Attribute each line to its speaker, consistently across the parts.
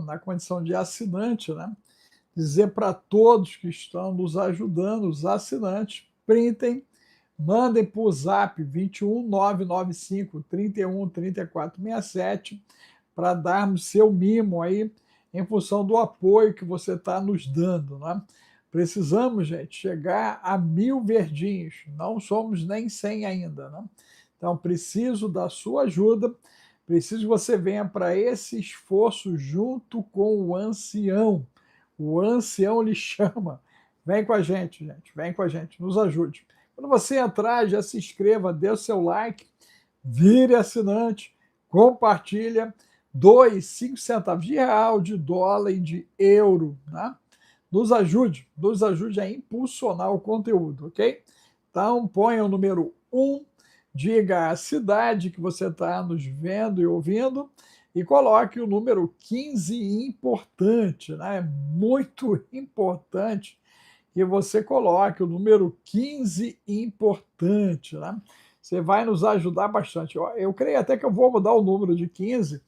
Speaker 1: na condição de assinante, né? Dizer para todos que estão nos ajudando, os assinantes, printem, mandem por zap 21 995 31 34 67 para darmos seu mimo aí em função do apoio que você está nos dando, né? Precisamos, gente, chegar a 1.000 verdinhos. Não somos nem 100 ainda, né? Então, preciso da sua ajuda. Preciso que você venha para esse esforço junto com o ancião. O ancião lhe chama. Vem com a gente, gente. Vem com a gente. Nos ajude. Quando você entrar, já se inscreva, dê o seu like, vire assinante, compartilha. Doe 5 centavos de real, de dólar e de euro, né? Nos ajude a impulsionar o conteúdo, ok? Então, ponha o número 1, diga a cidade que você está nos vendo e ouvindo, e coloque o número 15 importante, né? É muito importante que você coloque o número 15 importante, né? Você vai nos ajudar bastante. Eu creio até que eu vou mudar o número de 15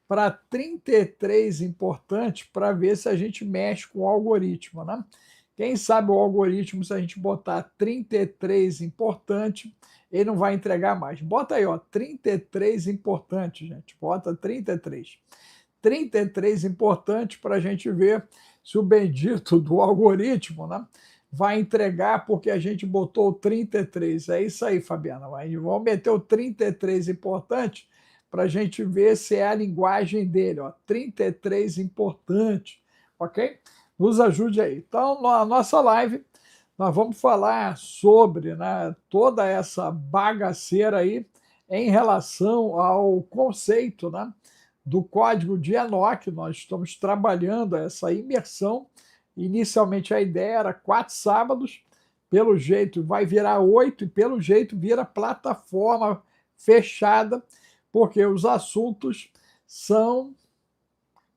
Speaker 1: para 33 importante para ver se a gente mexe com o algoritmo, né? Quem sabe o algoritmo, se a gente botar 33 importante, ele não vai entregar mais. Bota aí, ó, 33 importante, gente. Bota 33. 33 importante para a gente ver se o bendito do algoritmo, né, vai entregar porque a gente botou o 33. É isso aí, Fabiana. Vamos meter o 33 importante para a gente ver se é a linguagem dele. Ó, 33 importante, ok? Nos ajude aí. Então, na nossa live, nós vamos falar sobre, né, toda essa bagaceira aí em relação ao conceito, né, do código de Enoch. Nós estamos trabalhando essa imersão. Inicialmente a ideia era 4 sábados, pelo jeito vai virar 8 e pelo jeito vira plataforma fechada, porque os assuntos são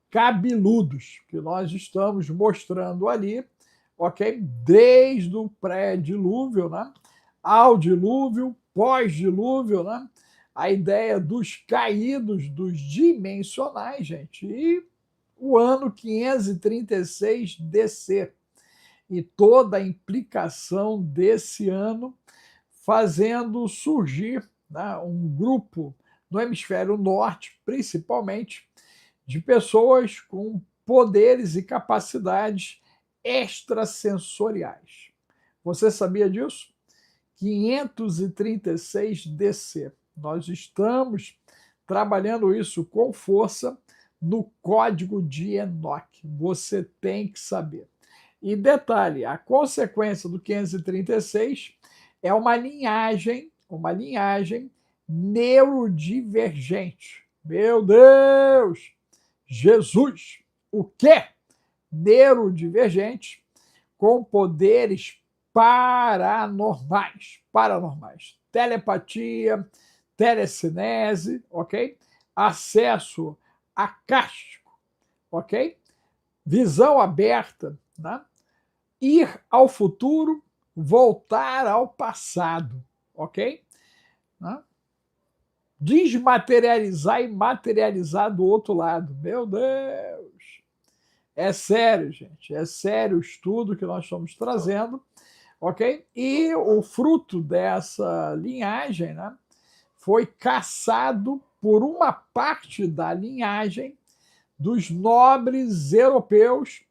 Speaker 1: cabeludos, que nós estamos mostrando ali, ok? Desde o pré-dilúvio, né? Ao dilúvio, pós-dilúvio, né? A ideia dos caídos, dos dimensionais, gente, e o ano 536 DC, e toda a implicação desse ano fazendo surgir, né, um grupo no hemisfério norte, principalmente, de pessoas com poderes e capacidades extrasensoriais. Você sabia disso? 536 DC. Nós estamos trabalhando isso com força no código de Enoch. Você tem que saber. E detalhe, a consequência do 536 é uma linhagem neurodivergente. Meu Deus! Jesus! O quê? Neurodivergente com poderes paranormais. Telepatia, telecinese, ok? Acesso acástico, ok? Visão aberta, né? Ir ao futuro, voltar ao passado, ok? Né? Desmaterializar e materializar do outro lado. Meu Deus! É sério, gente. É sério o estudo que nós estamos trazendo, ok? E o fruto dessa linhagem, né, foi caçado por uma parte da linhagem dos nobres europeus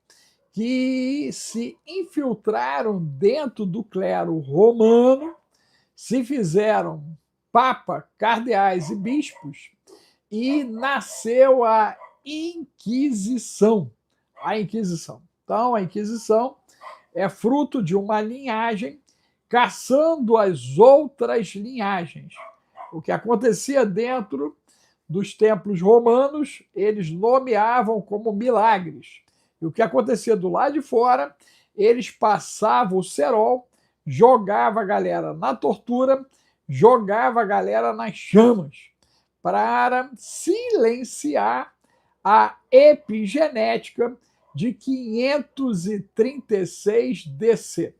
Speaker 1: que se infiltraram dentro do clero romano, se fizeram papa, cardeais e bispos, e nasceu a Inquisição. A Inquisição. Então, a Inquisição é fruto de uma linhagem caçando as outras linhagens. O que acontecia dentro dos templos romanos, eles nomeavam como milagres. E o que acontecia do lado de fora, eles passavam o cerol, jogava a galera na tortura, jogava a galera nas chamas, para silenciar a epigenética de 536 DC.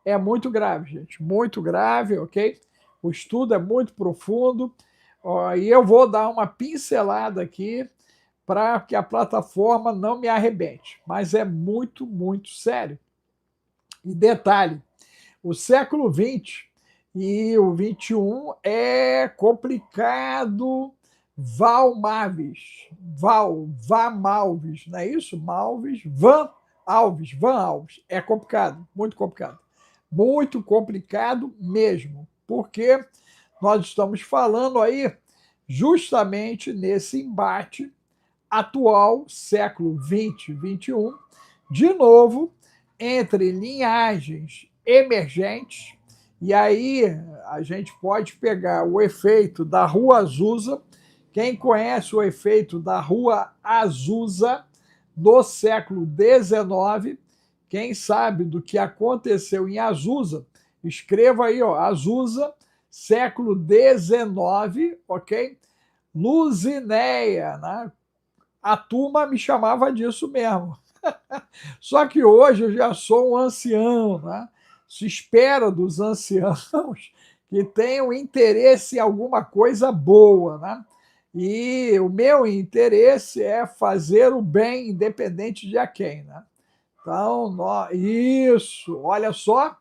Speaker 1: É muito grave, gente, muito grave, ok? O estudo é muito profundo, e eu vou dar uma pincelada aqui para que a plataforma não me arrebente. Mas é muito, muito sério. E detalhe, o século XX e o XXI é complicado. Val Malves, Vá Malves, não é isso? Malves, Van Alves. É complicado, muito complicado. Muito complicado mesmo, porque nós estamos falando aí justamente nesse embate atual, século XX, XXI, de novo, entre linhagens emergentes, e aí a gente pode pegar o efeito da Rua Azusa. Quem conhece o efeito da Rua Azusa do século XIX, quem sabe do que aconteceu em Azusa, escreva aí, ó, Azusa, século XIX, ok? Luzinéia, né? A turma me chamava disso mesmo. Só que hoje eu já sou um ancião, né? Se espera dos anciãos que tenham interesse em alguma coisa boa, né? E o meu interesse é fazer o bem, independente de a quem, né? Então, isso, olha só,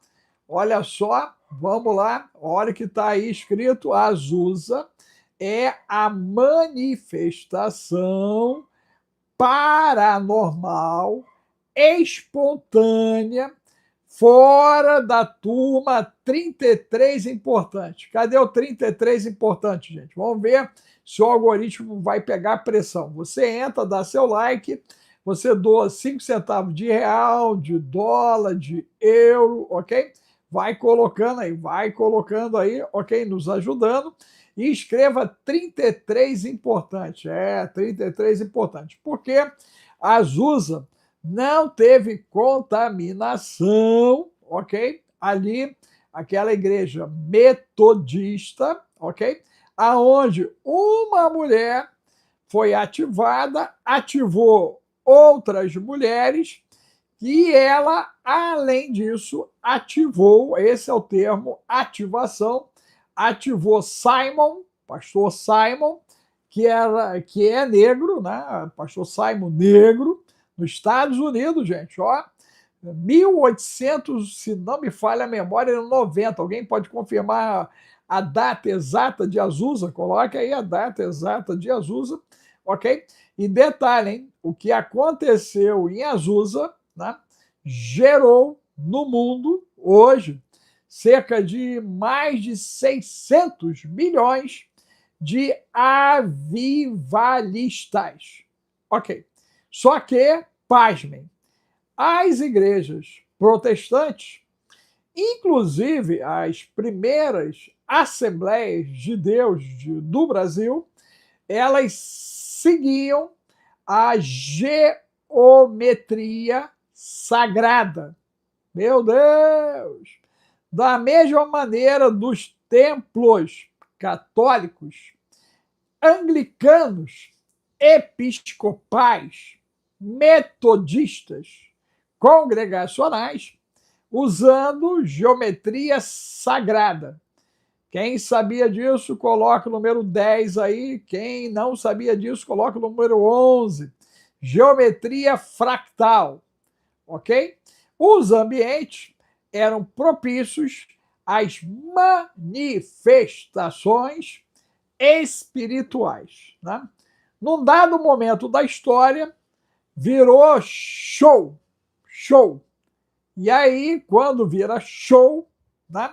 Speaker 1: vamos lá, olha que está aí escrito, Azusa é a manifestação paranormal, espontânea, fora da turma 33 importante. Cadê o 33 importante, gente? Vamos ver se o algoritmo vai pegar pressão. Você entra, dá seu like, você doa 5 centavos de real, de dólar, de euro, ok? Vai colocando aí, ok? Nos ajudando. E escreva 33 importante. 33 importante. Porque a Azusa não teve contaminação, ok? Ali, aquela igreja metodista, ok? Aonde uma mulher foi ativada, ativou outras mulheres e ela, além disso, ativou, esse é o termo, ativação, ativou Simon, pastor Simon, que é negro, né? Pastor Simon negro, nos Estados Unidos, gente, ó, 1800, se não me falha a memória, 90. Alguém pode confirmar a data exata de Azusa? Coloque aí a data exata de Azusa, ok? E detalhe, hein? O que aconteceu em Azusa, né, gerou no mundo, hoje, cerca de mais de 600 milhões de avivalistas. Ok. Só que, pasmem, as igrejas protestantes, inclusive as primeiras Assembleias de Deus do Brasil, elas seguiam a geometria sagrada. Meu Deus! Da mesma maneira dos templos católicos, anglicanos, episcopais, metodistas, congregacionais, usando geometria sagrada. Quem sabia disso, coloca o número 10 aí. Quem não sabia disso, coloca o número 11. Geometria fractal, ok? Os ambientes eram propícios às manifestações espirituais, né? Num dado momento da história, virou show. E aí, quando vira show, né,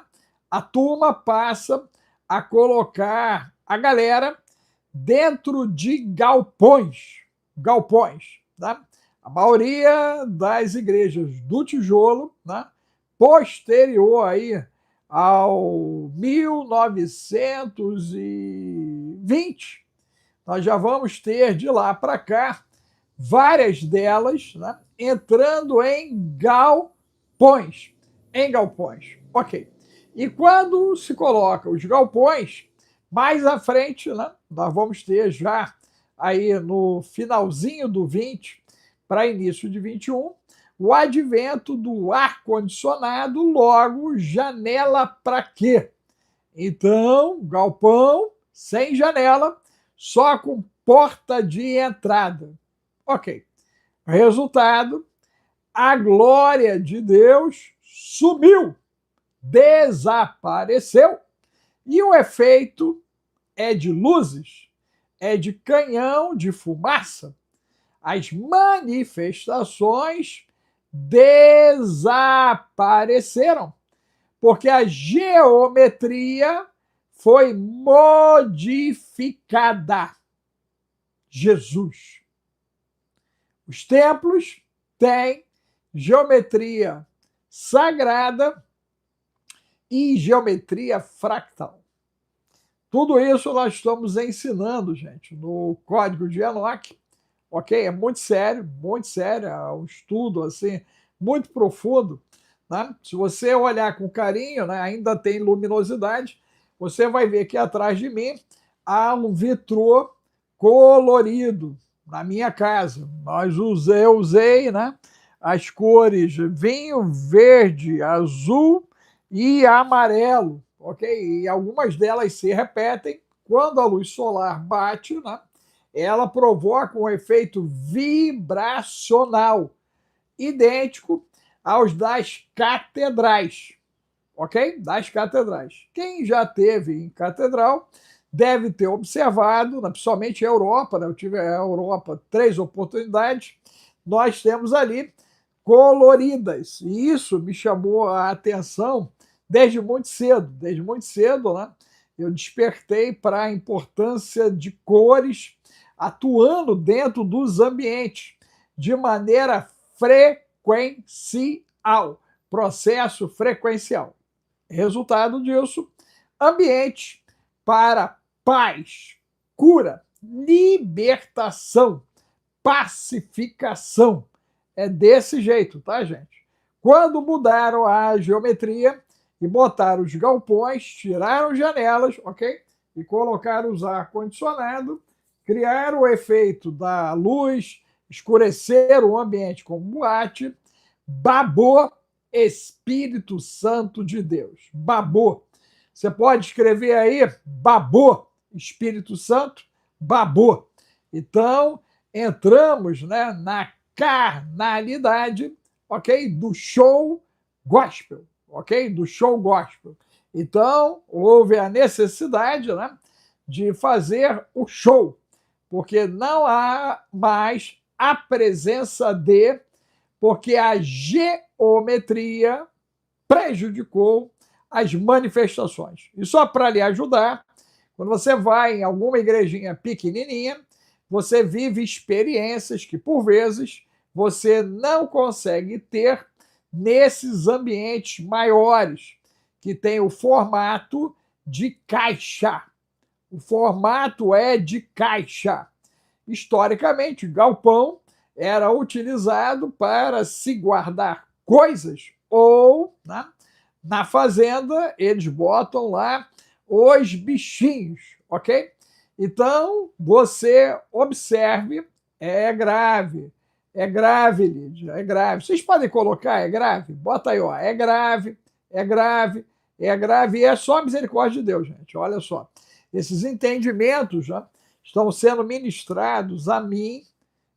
Speaker 1: a turma passa a colocar a galera dentro de galpões, né? A maioria das igrejas do tijolo, né, posterior aí ao 1920, nós já vamos ter de lá para cá várias delas, né, entrando em galpões. Ok. E quando se coloca os galpões, mais à frente, né, nós vamos ter já aí no finalzinho do 20 para início de 21, o advento do ar-condicionado, logo janela para quê? Então, galpão sem janela, só com porta de entrada. Ok. Resultado, a glória de Deus sumiu, desapareceu, e o efeito é de luzes, é de canhão de fumaça. As manifestações desapareceram, porque a geometria foi modificada. Jesus. Os templos têm geometria sagrada e geometria fractal. Tudo isso nós estamos ensinando, gente, no Código de Enoch, ok? É muito sério, é um estudo assim, muito profundo. Né? Se você olhar com carinho, né, ainda tem luminosidade, você vai ver que atrás de mim há um vitrô colorido na minha casa. Eu usei, né, as cores vinho, verde, azul e amarelo, ok? E algumas delas se repetem. Quando a luz solar bate, né, ela provoca um efeito vibracional idêntico aos das catedrais, ok? Das catedrais. Quem já teve em catedral deve ter observado, principalmente a Europa, né? Eu tive a Europa 3 oportunidades, nós temos ali coloridas, e isso me chamou a atenção desde muito cedo, né? Eu despertei para a importância de cores atuando dentro dos ambientes de maneira frequencial, processo frequencial. Resultado disso, ambiente para paz, cura, libertação, pacificação. É desse jeito, tá, gente? Quando mudaram a geometria e botaram os galpões, tiraram janelas, ok? E colocaram os ar-condicionado, criaram o efeito da luz, escureceram o ambiente como boate, babou Espírito Santo de Deus. Babou. Você pode escrever aí, babou Espírito Santo, babou. Então, entramos, né, na carnalidade, ok? Do show gospel, ok? Do show gospel. Então, houve a necessidade, né, de fazer o show, porque não há mais a presença de, porque a geometria prejudicou as manifestações. E só para lhe ajudar, quando você vai em alguma igrejinha pequenininha, você vive experiências que, por vezes, você não consegue ter nesses ambientes maiores, que tem o formato de caixa. O formato é de caixa. Historicamente, galpão era utilizado para se guardar coisas ou, né, na fazenda eles botam lá os bichinhos, ok? Então, você observe, é grave, Lídia, é grave. Vocês podem colocar, é grave? Bota aí, ó, é grave, é grave, é grave, e é só a misericórdia de Deus, gente, olha só. Esses entendimentos já estão sendo ministrados a mim,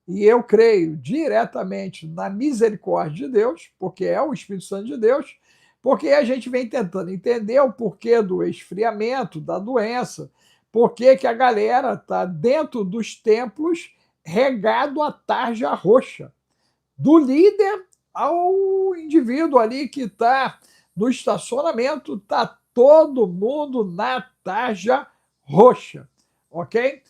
Speaker 1: e eu creio diretamente na misericórdia de Deus, porque é o Espírito Santo de Deus, porque a gente vem tentando entender o porquê do esfriamento, da doença, por que a galera está dentro dos templos regado a tarja roxa, do líder ao indivíduo ali que está no estacionamento, está todo mundo na tarja roxa, ok?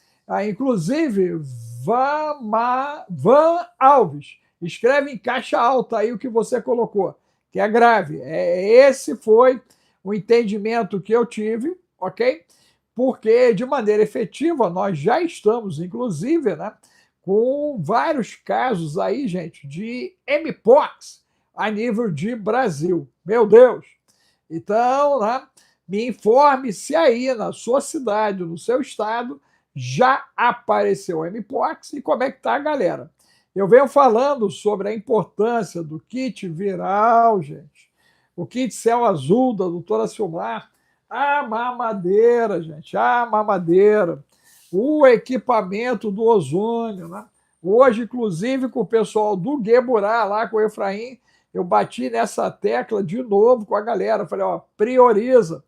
Speaker 1: Inclusive, Van Alves, escreve em caixa alta aí o que você colocou, que é grave. Esse foi o entendimento que eu tive, ok? Porque, de maneira efetiva, nós já estamos, inclusive, né, com vários casos aí, gente, de Mpox a nível de Brasil. Meu Deus! Então, né, me informe se aí na sua cidade, no seu estado, já apareceu o Mpox e como é que está a galera. Eu venho falando sobre a importância do kit viral, gente. O kit Céu Azul da doutora Silmar. A mamadeira, gente, a mamadeira. o equipamento do ozônio, né? Hoje, inclusive, com o pessoal do Gueburá, lá com o Efraim, eu bati nessa tecla de novo com a galera. Falei, ó, prioriza.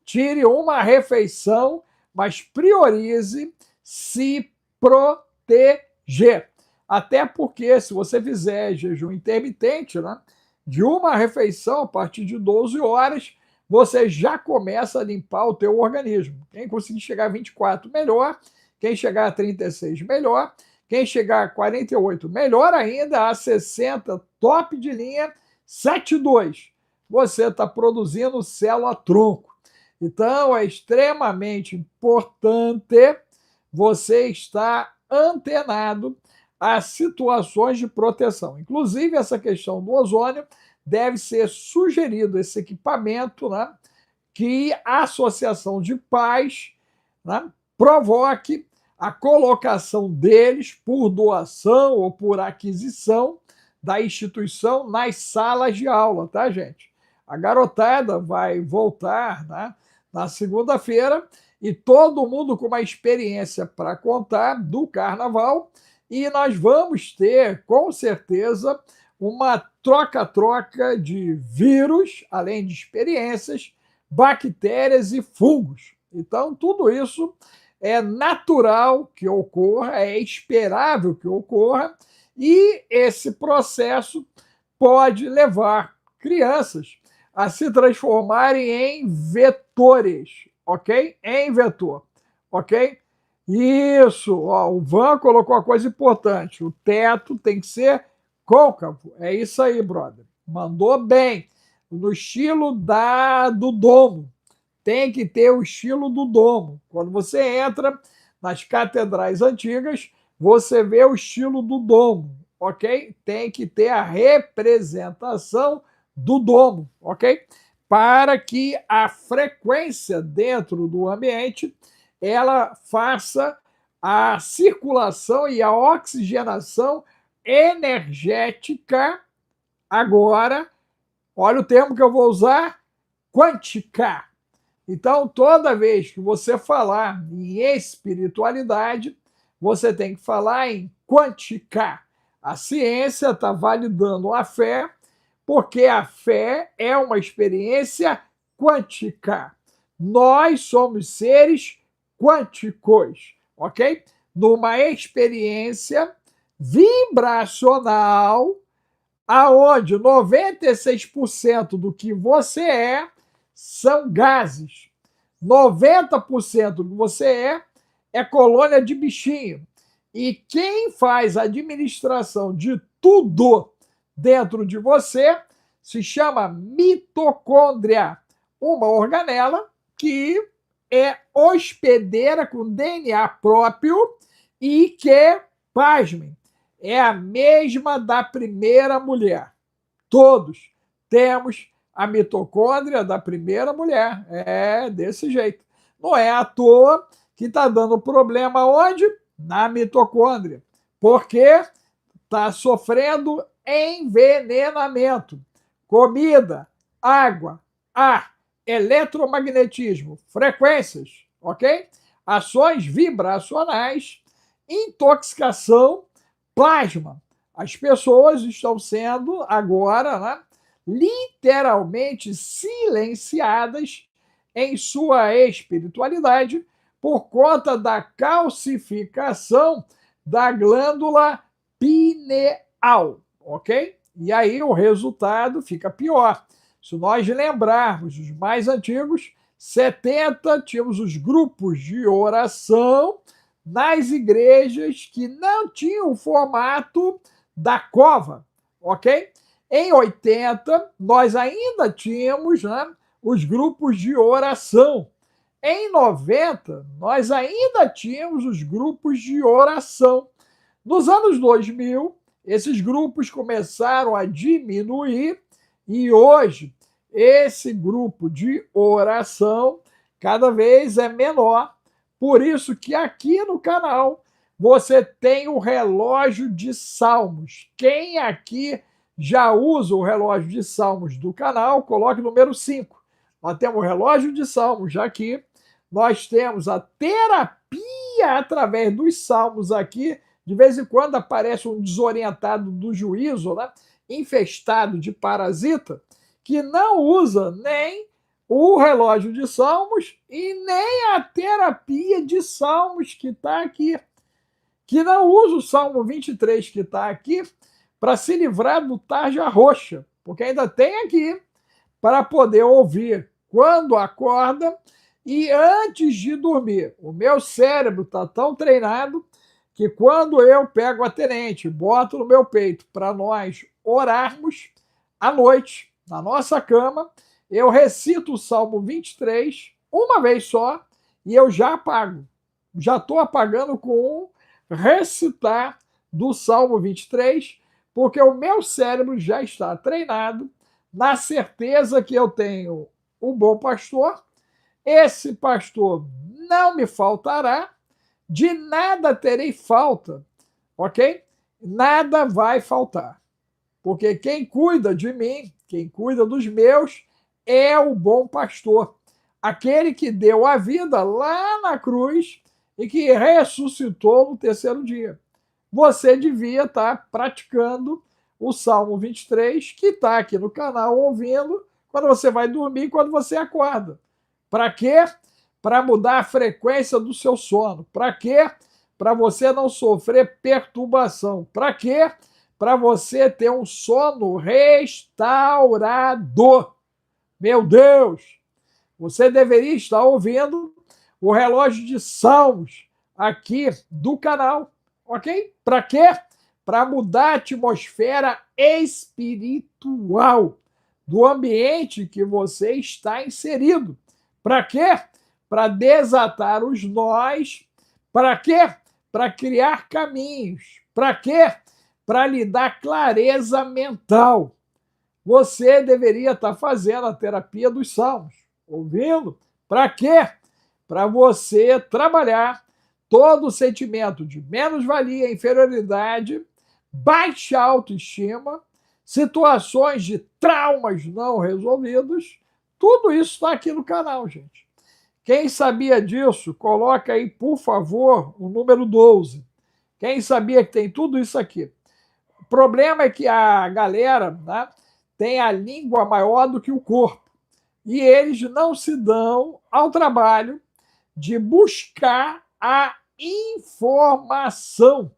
Speaker 1: Tire uma refeição, mas priorize se proteger. Até porque, se você fizer jejum intermitente, né, de uma refeição a partir de 12 horas, você já começa a limpar o teu organismo. Quem conseguir chegar a 24, melhor. Quem chegar a 36, melhor. Quem chegar a 48, melhor ainda. A 60, top de linha. 72, você está produzindo célula-tronco. Então, é extremamente importante você estar antenado às situações de proteção. Inclusive, essa questão do ozônio deve ser sugerido esse equipamento, né, que a Associação de Pais, né, provoque a colocação deles por doação ou por aquisição da instituição nas salas de aula, tá, gente? A garotada vai voltar, né, na segunda-feira e todo mundo com uma experiência para contar do carnaval, e nós vamos ter, com certeza, uma troca-troca de vírus, além de experiências, bactérias e fungos. Então, tudo isso é natural que ocorra, é esperável que ocorra, e esse processo pode levar crianças a se transformarem em vetores, ok? Em vetor, ok? Isso, ó, o Van colocou uma coisa importante, o teto tem que ser côncavo, é isso aí, brother, mandou bem, no estilo do domo, tem que ter o estilo do domo. Quando você entra nas catedrais antigas, você vê o estilo do domo, ok? Tem que ter a representação do domo, ok? Para que a frequência dentro do ambiente ela faça a circulação e a oxigenação energética. Agora, olha o termo que eu vou usar, quântica. Então, toda vez que você falar em espiritualidade, você tem que falar em quântica. A ciência está validando a fé, porque a fé é uma experiência quântica. Nós somos seres quânticos, ok? Numa experiência vibracional, aonde 96% do que você são gases. 90% do que você é colônia de bichinho. E quem faz a administração de tudo dentro de você se chama mitocôndria, uma organela que é hospedeira com DNA próprio e que, pasmem, é a mesma da primeira mulher. Todos temos a mitocôndria da primeira mulher. É desse jeito. Não é à toa que está dando problema onde? Na mitocôndria. Porque está sofrendo envenenamento. Comida, água, ar, eletromagnetismo, frequências, ok? Ações vibracionais, intoxicação, plasma. As pessoas estão sendo agora, né, literalmente silenciadas em sua espiritualidade por conta da calcificação da glândula pineal, ok? E aí o resultado fica pior. Se nós lembrarmos os mais antigos, 70 tínhamos os grupos de oração nas igrejas que não tinham o formato da cova, ok? Em 80, nós ainda tínhamos, né, os grupos de oração. Em 90, nós ainda tínhamos os grupos de oração. Nos anos 2000, esses grupos começaram a diminuir e hoje esse grupo de oração cada vez é menor. Por isso que aqui no canal você tem o relógio de salmos. Quem aqui já usa o relógio de salmos do canal, coloque o número 5. Nós temos o relógio de salmos já aqui. Nós temos a terapia e através dos salmos aqui, de vez em quando aparece um desorientado do juízo, né? Infestado de parasita, que não usa nem o relógio de salmos e nem a terapia de salmos que está aqui, que não usa o Salmo 23 que está aqui para se livrar do tarja roxa, porque ainda tem aqui para poder ouvir quando acorda e antes de dormir. O meu cérebro está tão treinado que quando eu pego a tenente, boto no meu peito para nós orarmos à noite, na nossa cama, eu recito o Salmo 23 uma vez só e eu já apago. Já estou apagando com recitar do Salmo 23, porque o meu cérebro já está treinado na certeza que eu tenho um bom pastor, esse pastor não me faltará, de nada terei falta, ok? Nada vai faltar, porque quem cuida de mim, quem cuida dos meus, é o bom pastor, aquele que deu a vida lá na cruz e que ressuscitou no terceiro dia. Você devia estar praticando o Salmo 23, que está aqui no canal, ouvindo, quando você vai dormir e quando você acorda. Para quê? Para mudar a frequência do seu sono. Para quê? Para você não sofrer perturbação. Para quê? Para você ter um sono restaurador. Meu Deus! Você deveria estar ouvindo o relógio de salmos aqui do canal, ok? Para quê? Para mudar a atmosfera espiritual do ambiente que você está inserido. Para quê? Para desatar os nós. Para quê? Para criar caminhos. Para quê? Para lhe dar clareza mental. Você deveria estar fazendo a terapia dos salmos. Ouvindo? Para quê? Para você trabalhar todo o sentimento de menos-valia, inferioridade, baixa autoestima, situações de traumas não resolvidos. Tudo isso está aqui no canal, gente. Quem sabia disso, coloca aí, por favor, o número 12. Quem sabia que tem tudo isso aqui? O problema é que a galera, né, tem a língua maior do que o corpo. E eles não se dão ao trabalho de buscar a informação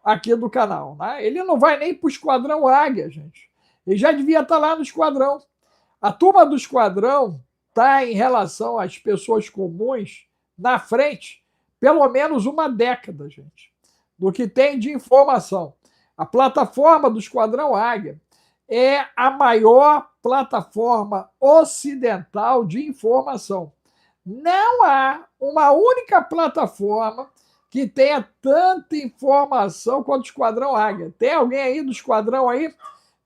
Speaker 1: aqui do canal. Né? Ele não vai nem para o Esquadrão Águia, gente. Ele já devia estar lá no Esquadrão. A turma do Esquadrão está, em relação às pessoas comuns, na frente, pelo menos uma década, gente, do que tem de informação. A plataforma do Esquadrão Águia é a maior plataforma ocidental de informação. Não há uma única plataforma que tenha tanta informação quanto o Esquadrão Águia. Tem alguém aí do Esquadrão aí?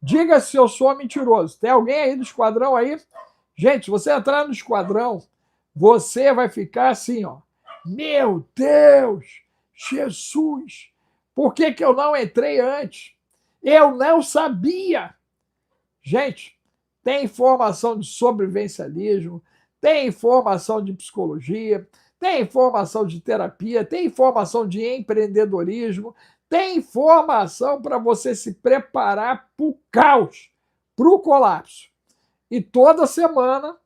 Speaker 1: Diga se eu sou mentiroso. Tem alguém aí do Esquadrão aí? Gente, se você entrar no Esquadrão, você vai ficar assim, ó. Meu Deus! Jesus! Por que eu não entrei antes? Eu não sabia! Gente, tem informação de sobrevivencialismo, tem informação de psicologia, tem informação de terapia, tem informação de empreendedorismo, tem informação para você se preparar para o caos, para o colapso. E toda semana,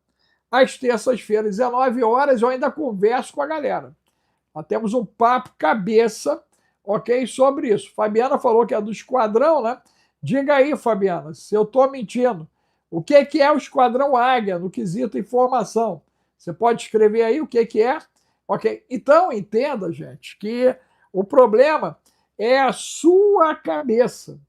Speaker 1: às terças-feiras, 19 horas, eu ainda converso com a galera. Nós temos um papo cabeça, ok, sobre isso. Fabiana falou que é do Esquadrão, né? Diga aí, Fabiana, se eu estou mentindo. O que é o Esquadrão Águia no quesito informação? Você pode escrever aí o que é? Ok? Então, entenda, gente, que o problema é a sua cabeça.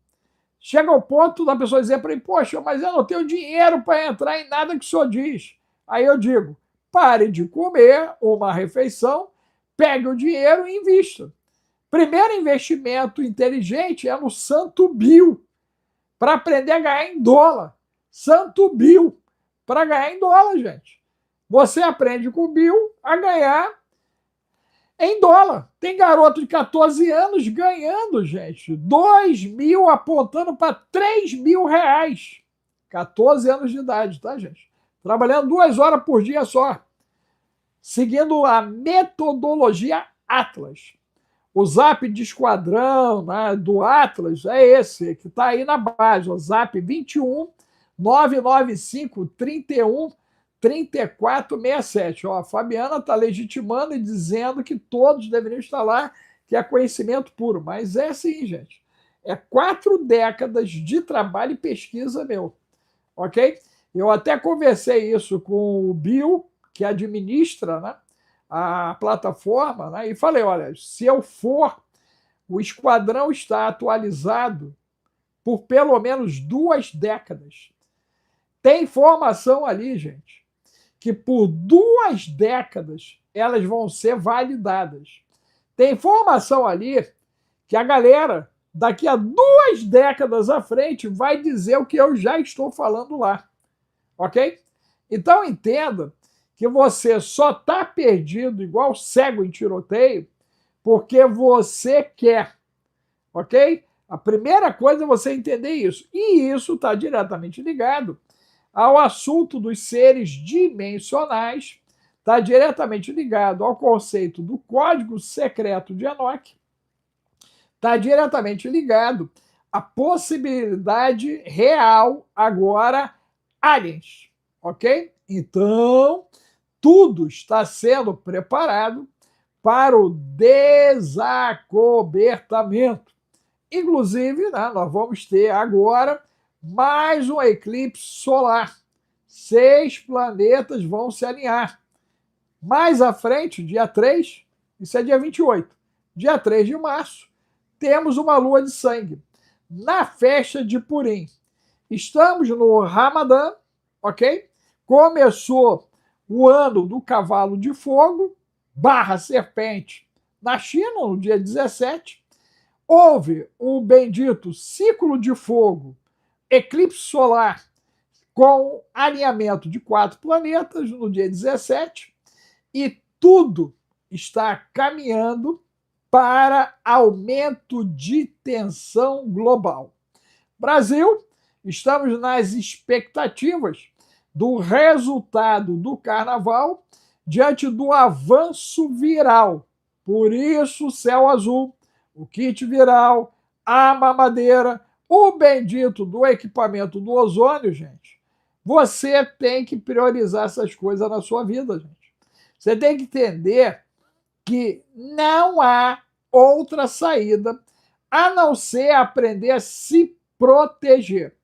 Speaker 1: Chega ao ponto da pessoa dizer para mim, poxa, mas eu não tenho dinheiro para entrar em nada que o senhor diz. Aí eu digo, pare de comer uma refeição, pegue o dinheiro e invista. Primeiro investimento inteligente é no Santo Bill, para aprender a ganhar em dólar. Santo Bill, para ganhar em dólar, gente. Você aprende com o Bill a ganhar em dólar. Tem garoto de 14 anos ganhando, gente, 2 mil apontando para 3 mil reais. 14 anos de idade, tá, gente? Trabalhando 2 horas por dia só. Seguindo a metodologia Atlas. O zap de esquadrão, né, do Atlas é esse, que está aí na base, o zap 21 995 31 3467. Ó, a Fabiana está legitimando e dizendo que todos deveriam estar lá, que é conhecimento puro. Mas é assim, gente. É 4 décadas de trabalho e pesquisa meu. Ok? Eu até conversei isso com o Bill, que administra, né, a plataforma, né, e falei, olha, se eu for, o esquadrão está atualizado por pelo menos 2 décadas. Tem informação ali, gente, que por 2 décadas elas vão ser validadas. Tem informação ali que a galera, daqui a 2 décadas à frente, vai dizer o que eu já estou falando lá. Ok? Então entenda que você só está perdido igual cego em tiroteio porque você quer. Ok? A primeira coisa é você entender isso. E isso está diretamente ligado ao assunto dos seres dimensionais, está diretamente ligado ao conceito do código secreto de Enoch, está diretamente ligado à possibilidade real agora aliens, ok? Então, tudo está sendo preparado para o desacobertamento. Inclusive, né, nós vamos ter agora mais um eclipse solar. 6 planetas vão se alinhar. Mais à frente, dia 3, isso é dia 28, dia 3 de março, temos uma lua de sangue. Na festa de Purim. Estamos no Ramadã, ok? Começou o ano do cavalo de fogo, barra serpente, na China, no dia 17. Houve o bendito ciclo de fogo, eclipse solar, com alinhamento de 4 planetas no dia 17, e tudo está caminhando para aumento de tensão global. Brasil, estamos nas expectativas do resultado do carnaval diante do avanço viral. Por isso, céu azul, o kit viral, a mamadeira, o bendito do equipamento do ozônio, gente. Você tem que priorizar essas coisas na sua vida, gente. Você tem que entender que não há outra saída a não ser aprender a se proteger.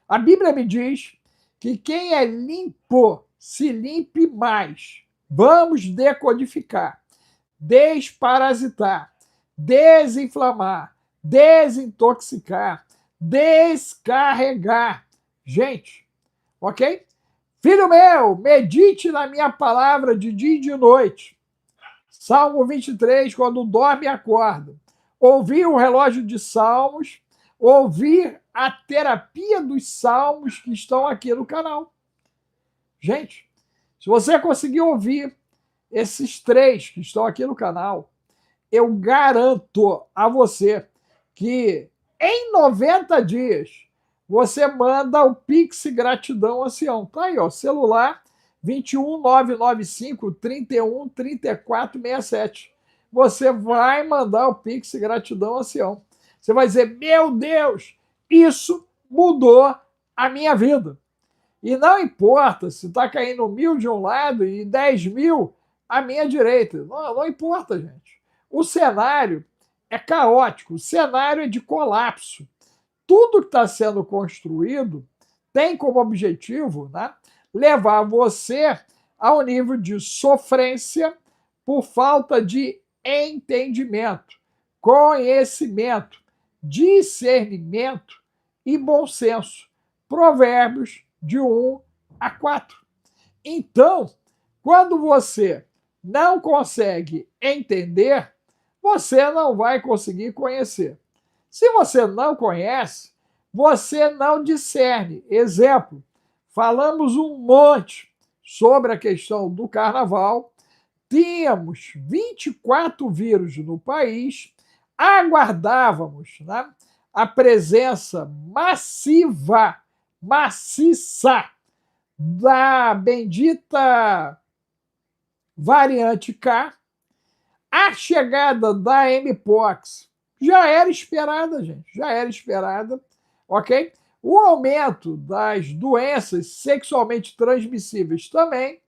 Speaker 1: A Bíblia me diz que quem é limpo se limpe mais. Vamos decodificar, desparasitar, desinflamar, desintoxicar, descarregar. Gente, ok? Filho meu, medite na minha palavra de dia e de noite. Salmo 23, quando dorme e acorda. Ouvir o relógio de salmos, ouvir a terapia dos salmos que estão aqui no canal. Gente, se você conseguir ouvir esses 3 que estão aqui no canal, eu garanto a você que em 90 dias você manda o Pix Gratidão Ancião. Tá aí, ó, celular 21 995 31 34 67. Você vai mandar o Pix Gratidão Ancião. Você vai dizer, meu Deus, isso mudou a minha vida. E não importa se está caindo 1.000 de um lado e 10.000 à minha direita. Não importa, gente. O cenário é caótico, o cenário é de colapso. Tudo que está sendo construído tem como objetivo, né, levar você ao nível de sofrência por falta de entendimento, conhecimento, discernimento e bom senso. Provérbios de 1 a 4. Então, quando você não consegue entender, você não vai conseguir conhecer. Se você não conhece, você não discerne. Exemplo, falamos um monte sobre a questão do carnaval, tínhamos 24 vírus no país, aguardávamos, né, a presença maciça da bendita variante K, A chegada da Mpox já era esperada, gente, já era esperada, ok? O aumento das doenças sexualmente transmissíveis também.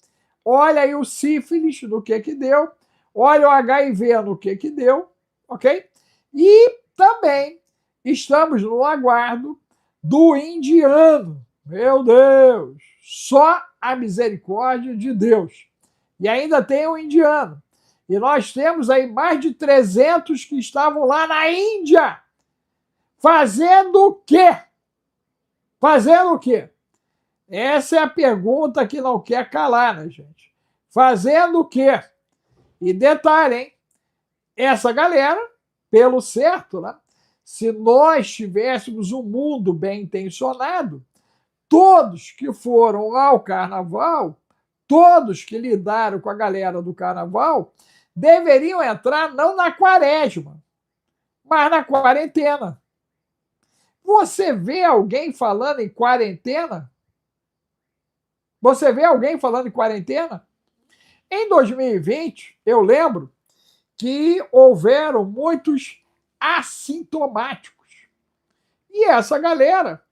Speaker 1: Olha aí o sífilis, no que deu. Olha o HIV, no que deu, ok? E também estamos no aguardo do indiano. Meu Deus, só a misericórdia de Deus. E ainda tem o indiano. E nós temos aí mais de 300 que estavam lá na Índia. Fazendo o quê? Fazendo o quê? Essa é a pergunta que não quer calar, né, gente? Fazendo o quê? E detalhe, hein? Essa galera, pelo certo, né? Se nós tivéssemos um mundo bem intencionado, todos que foram ao carnaval, todos que lidaram com a galera do carnaval, deveriam entrar não na quaresma, mas na quarentena. Você vê alguém falando em quarentena? Você vê alguém falando em quarentena? Em 2020, eu lembro que houveram muitos assintomáticos. E essa galera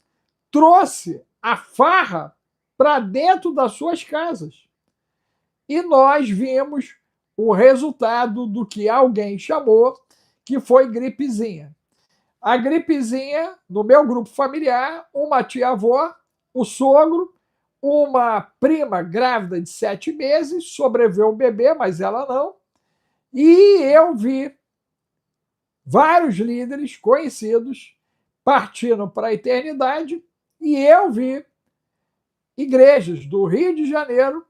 Speaker 1: trouxe a farra para dentro das suas casas. E nós vimos o resultado do que alguém chamou que foi gripezinha. A gripezinha, no meu grupo familiar, uma tia-avó, o sogro, uma prima grávida de 7 meses, sobreviveu o bebê, mas ela não. E eu vi vários líderes conhecidos partindo para a eternidade, e eu vi igrejas do Rio de Janeiro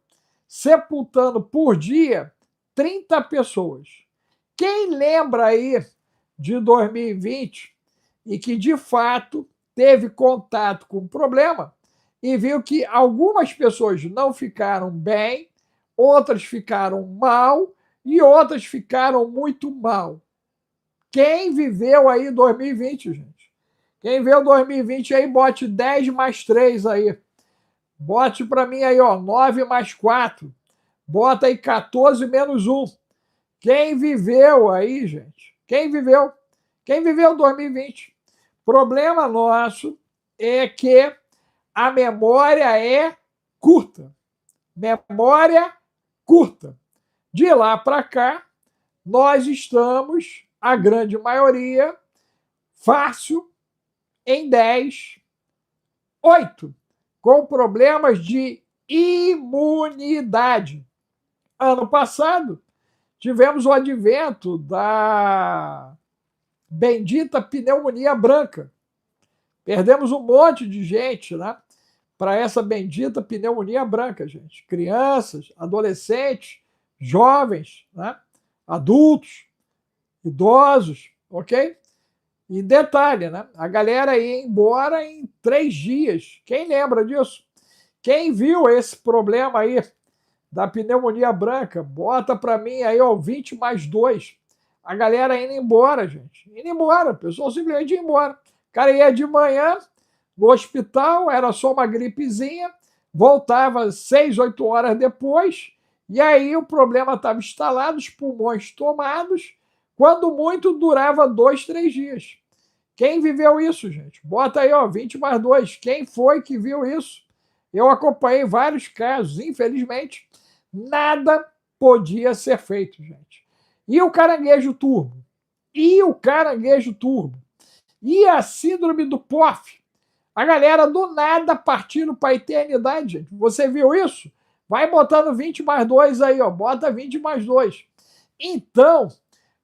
Speaker 1: sepultando por dia 30 pessoas. Quem lembra aí de 2020 e que de fato teve contato com o problema e viu que algumas pessoas não ficaram bem, outras ficaram mal e outras ficaram muito mal. Quem viveu aí 2020, gente? Quem viveu 2020 aí, bote 10 mais 3 aí. Bote para mim aí, ó, 9 mais 4. Bota aí 14 menos 1. Quem viveu aí, gente? Quem viveu? Quem viveu 2020? Problema nosso é que a memória é curta. Memória curta. De lá para cá, nós estamos, a grande maioria, fácil, em 10, 8, com problemas de imunidade. Ano passado, tivemos o advento da bendita pneumonia branca. Perdemos um monte de gente, né, para essa bendita pneumonia branca, gente. Crianças, adolescentes, jovens, né, adultos, idosos, ok? E detalhe, né? A galera ia embora em 3 dias. Quem lembra disso? Quem viu esse problema aí da pneumonia branca, bota para mim aí, ó, 20 mais 2. A galera indo embora, gente. Indo embora, o pessoal simplesmente ia embora. O cara ia de manhã no hospital, era só uma gripezinha, voltava 6, 8 horas depois, e aí o problema estava instalado, os pulmões tomados, quando muito durava 2, 3 dias. Quem viveu isso, gente? Bota aí, ó, 20 mais 2. Quem foi que viu isso? Eu acompanhei vários casos, infelizmente, nada podia ser feito, gente. E o caranguejo turbo? E o caranguejo turbo? E a síndrome do POF? A galera do nada partindo para a eternidade, gente. Você viu isso? Vai botando 20 mais 2 aí, ó. Bota 20 mais 2. Então,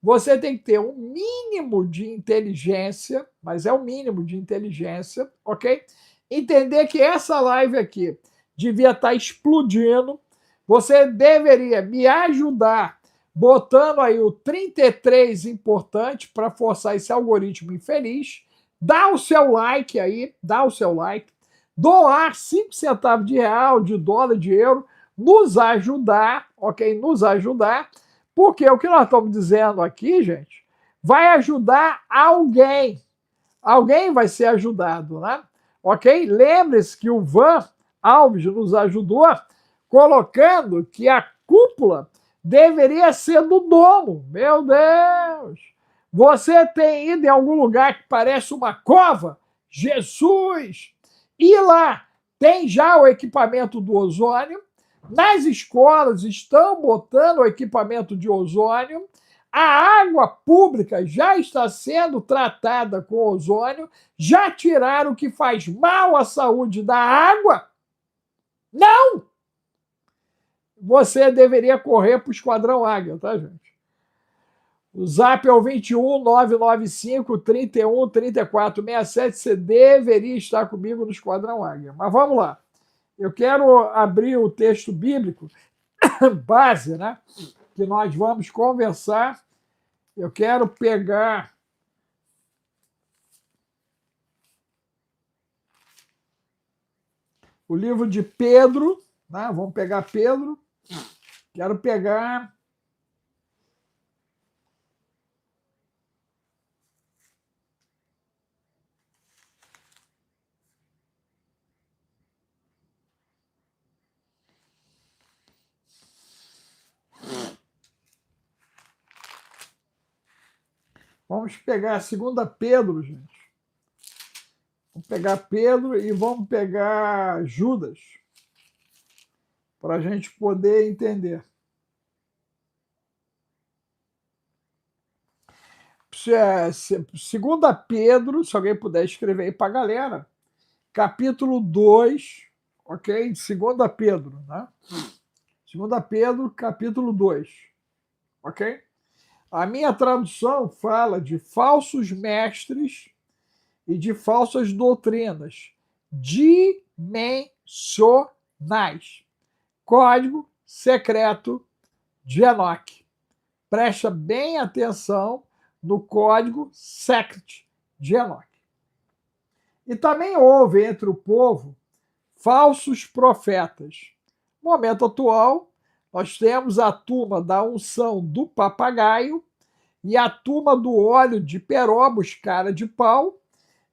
Speaker 1: você tem que ter um mínimo de inteligência, mas é o mínimo de inteligência, ok? Entender que essa live aqui devia estar explodindo. Você deveria me ajudar botando aí o 33 importante para forçar esse algoritmo infeliz. Dá o seu like aí, dá o seu like. Doar 5 centavos de real, de dólar, de euro, nos ajudar, ok? Nos ajudar. Porque o que nós estamos dizendo aqui, gente, vai ajudar alguém. Alguém vai ser ajudado, né? Ok? Lembre-se que o Van Alves nos ajudou colocando que a cúpula deveria ser do domo. Meu Deus! Você tem ido em algum lugar que parece uma cova? Jesus! E lá tem já o equipamento do ozônio, nas escolas estão botando o equipamento de ozônio, a água pública já está sendo tratada com ozônio, já tiraram o que faz mal à saúde da água? Não! Você deveria correr para o Esquadrão Águia, tá, gente? O zap é o 21 995 31 34 67. Você deveria estar comigo no Esquadrão Águia. Mas vamos lá. Eu quero abrir o texto bíblico base, né? Que nós vamos conversar. Eu quero pegar o livro de Pedro, né? Vamos pegar Pedro. Quero pegar vamos pegar a segunda Pedro, gente. Vamos pegar Pedro e vamos pegar Judas, para a gente poder entender. Segunda Pedro, se alguém puder escrever aí para a galera, capítulo 2, ok? Segunda Pedro, né? Segunda Pedro, capítulo 2, ok? A minha tradução fala de falsos mestres e de falsas doutrinas dimensionais. Código secreto de Enoque. Presta bem atenção no código secret de Enoque. E também houve entre o povo falsos profetas. No momento atual, nós temos a turma da unção do papagaio e a turma do óleo de peroba, os cara de pau,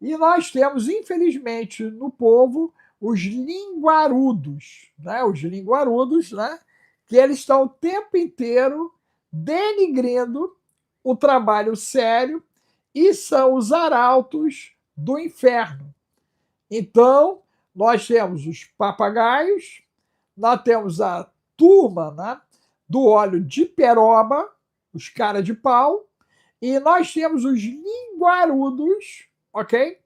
Speaker 1: e nós temos, infelizmente, no povo, os linguarudos, né? Os linguarudos, né? Que eles estão o tempo inteiro denigrindo o trabalho sério e são os arautos do inferno. Então, nós temos os papagaios, nós temos a turma, né, do óleo de peroba, os cara de pau, e nós temos os linguarudos, ok?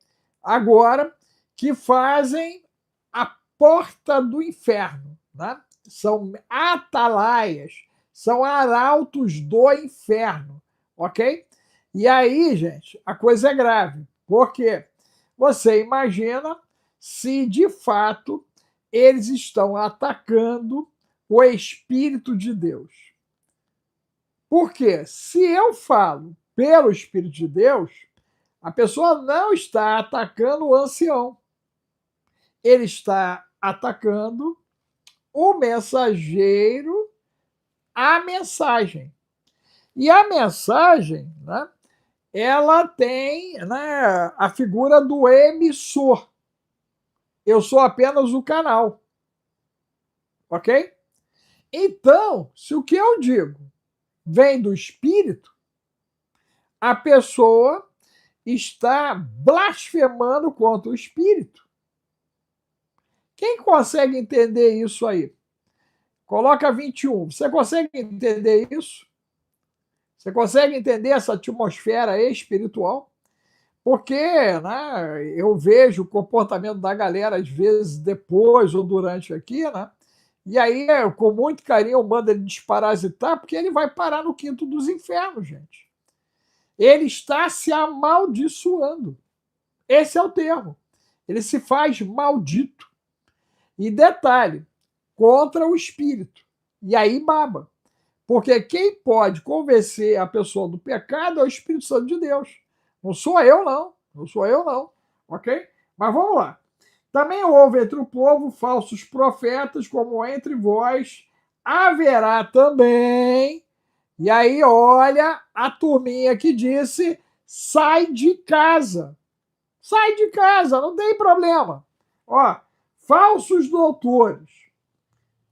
Speaker 1: Agora, que fazem a porta do inferno, né? São atalaias, são arautos do inferno, ok? E aí, gente, a coisa é grave, porque você imagina se de fato eles estão atacando o Espírito de Deus. Porque se eu falo pelo Espírito de Deus, a pessoa não está atacando o ancião. Ele está atacando o mensageiro, a mensagem. E a mensagem, né, ela tem, né, a figura do emissor. Eu sou apenas o canal. Ok? Então, se o que eu digo vem do Espírito, a pessoa está blasfemando contra o Espírito. Quem consegue entender isso aí? Coloca 21. Você consegue entender isso? Você consegue entender essa atmosfera espiritual? Porque, né, eu vejo o comportamento da galera, às vezes, depois ou durante aqui, né? E aí, com muito carinho, eu mando ele desparasitar, porque ele vai parar no quinto dos infernos, gente. Ele está se amaldiçoando. Esse é o termo. Ele se faz maldito. E detalhe, contra o espírito. E aí baba. Porque quem pode convencer a pessoa do pecado é o Espírito Santo de Deus. Não sou eu, não. Não sou eu, não. Ok? Mas vamos lá. Também houve entre o povo falsos profetas, como entre vós haverá também. E aí, olha a turminha que disse: sai de casa. Sai de casa, não tem problema. Ó, falsos doutores,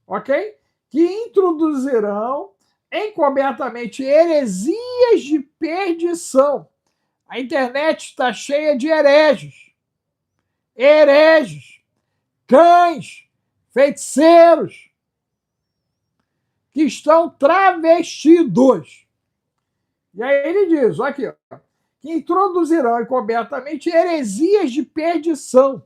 Speaker 1: ok? Que introduzirão encobertamente heresias de perdição. A internet está cheia de hereges, cães, feiticeiros, que estão travestidos. E aí ele diz, aqui, ó, que introduzirão encobertamente heresias de perdição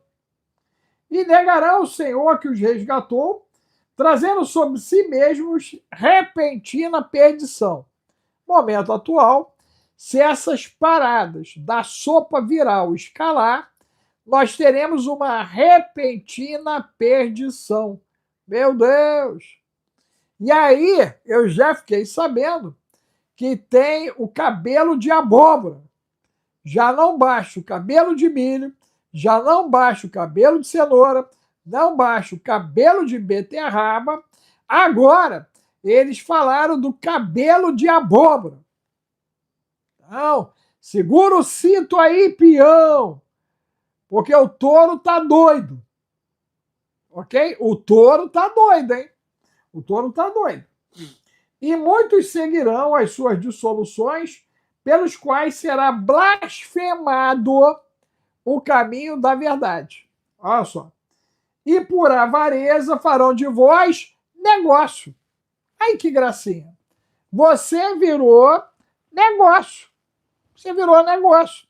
Speaker 1: e negarão o Senhor que os resgatou, trazendo sobre si mesmos repentina perdição. Momento atual, se essas paradas da sopa viral escalar, nós teremos uma repentina perdição. Meu Deus! E aí, eu já fiquei sabendo que tem o cabelo de abóbora. Já não baixa o cabelo de milho, já não baixa o cabelo de cenoura, não baixa o cabelo de beterraba. Agora, eles falaram do cabelo de abóbora. Não, segura o cinto aí, peão, porque o touro tá doido. Ok? O touro tá doido, hein? O touro tá doido. E muitos seguirão as suas dissoluções, pelos quais será blasfemado o caminho da verdade. Olha só. E por avareza farão de vós negócio. Ai, que gracinha. Você virou negócio. Você virou negócio.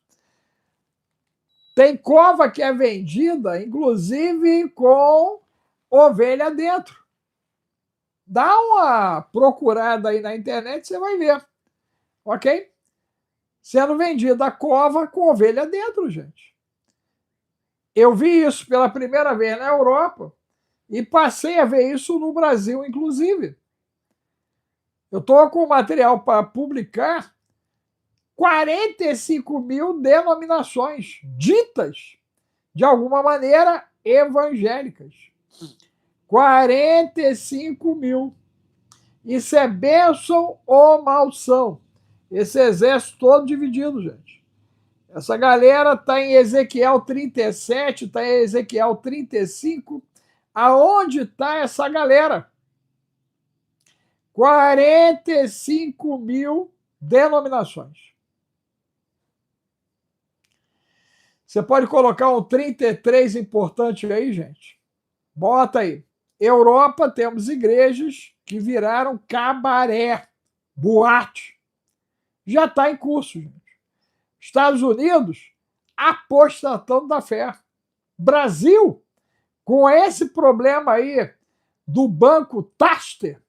Speaker 1: Tem cova que é vendida, inclusive com ovelha dentro. Dá uma procurada aí na internet, você vai ver. Ok? Sendo vendida a cova com ovelha dentro, gente. Eu vi isso pela primeira vez na Europa e passei a ver isso no Brasil, inclusive. Eu estou com material para publicar 45 mil denominações ditas, de alguma maneira, evangélicas. 45 mil. Isso é bênção ou maldição? Esse exército todo dividido, gente. Essa galera está em Ezequiel 37, está em Ezequiel 35. Aonde está essa galera? 45 mil denominações. Você pode colocar um 33 importante aí, gente? Bota aí. Europa, temos igrejas que viraram cabaré, boate. Já está em curso, gente. Estados Unidos, apostatando da fé. Brasil, com esse problema aí do banco Taster,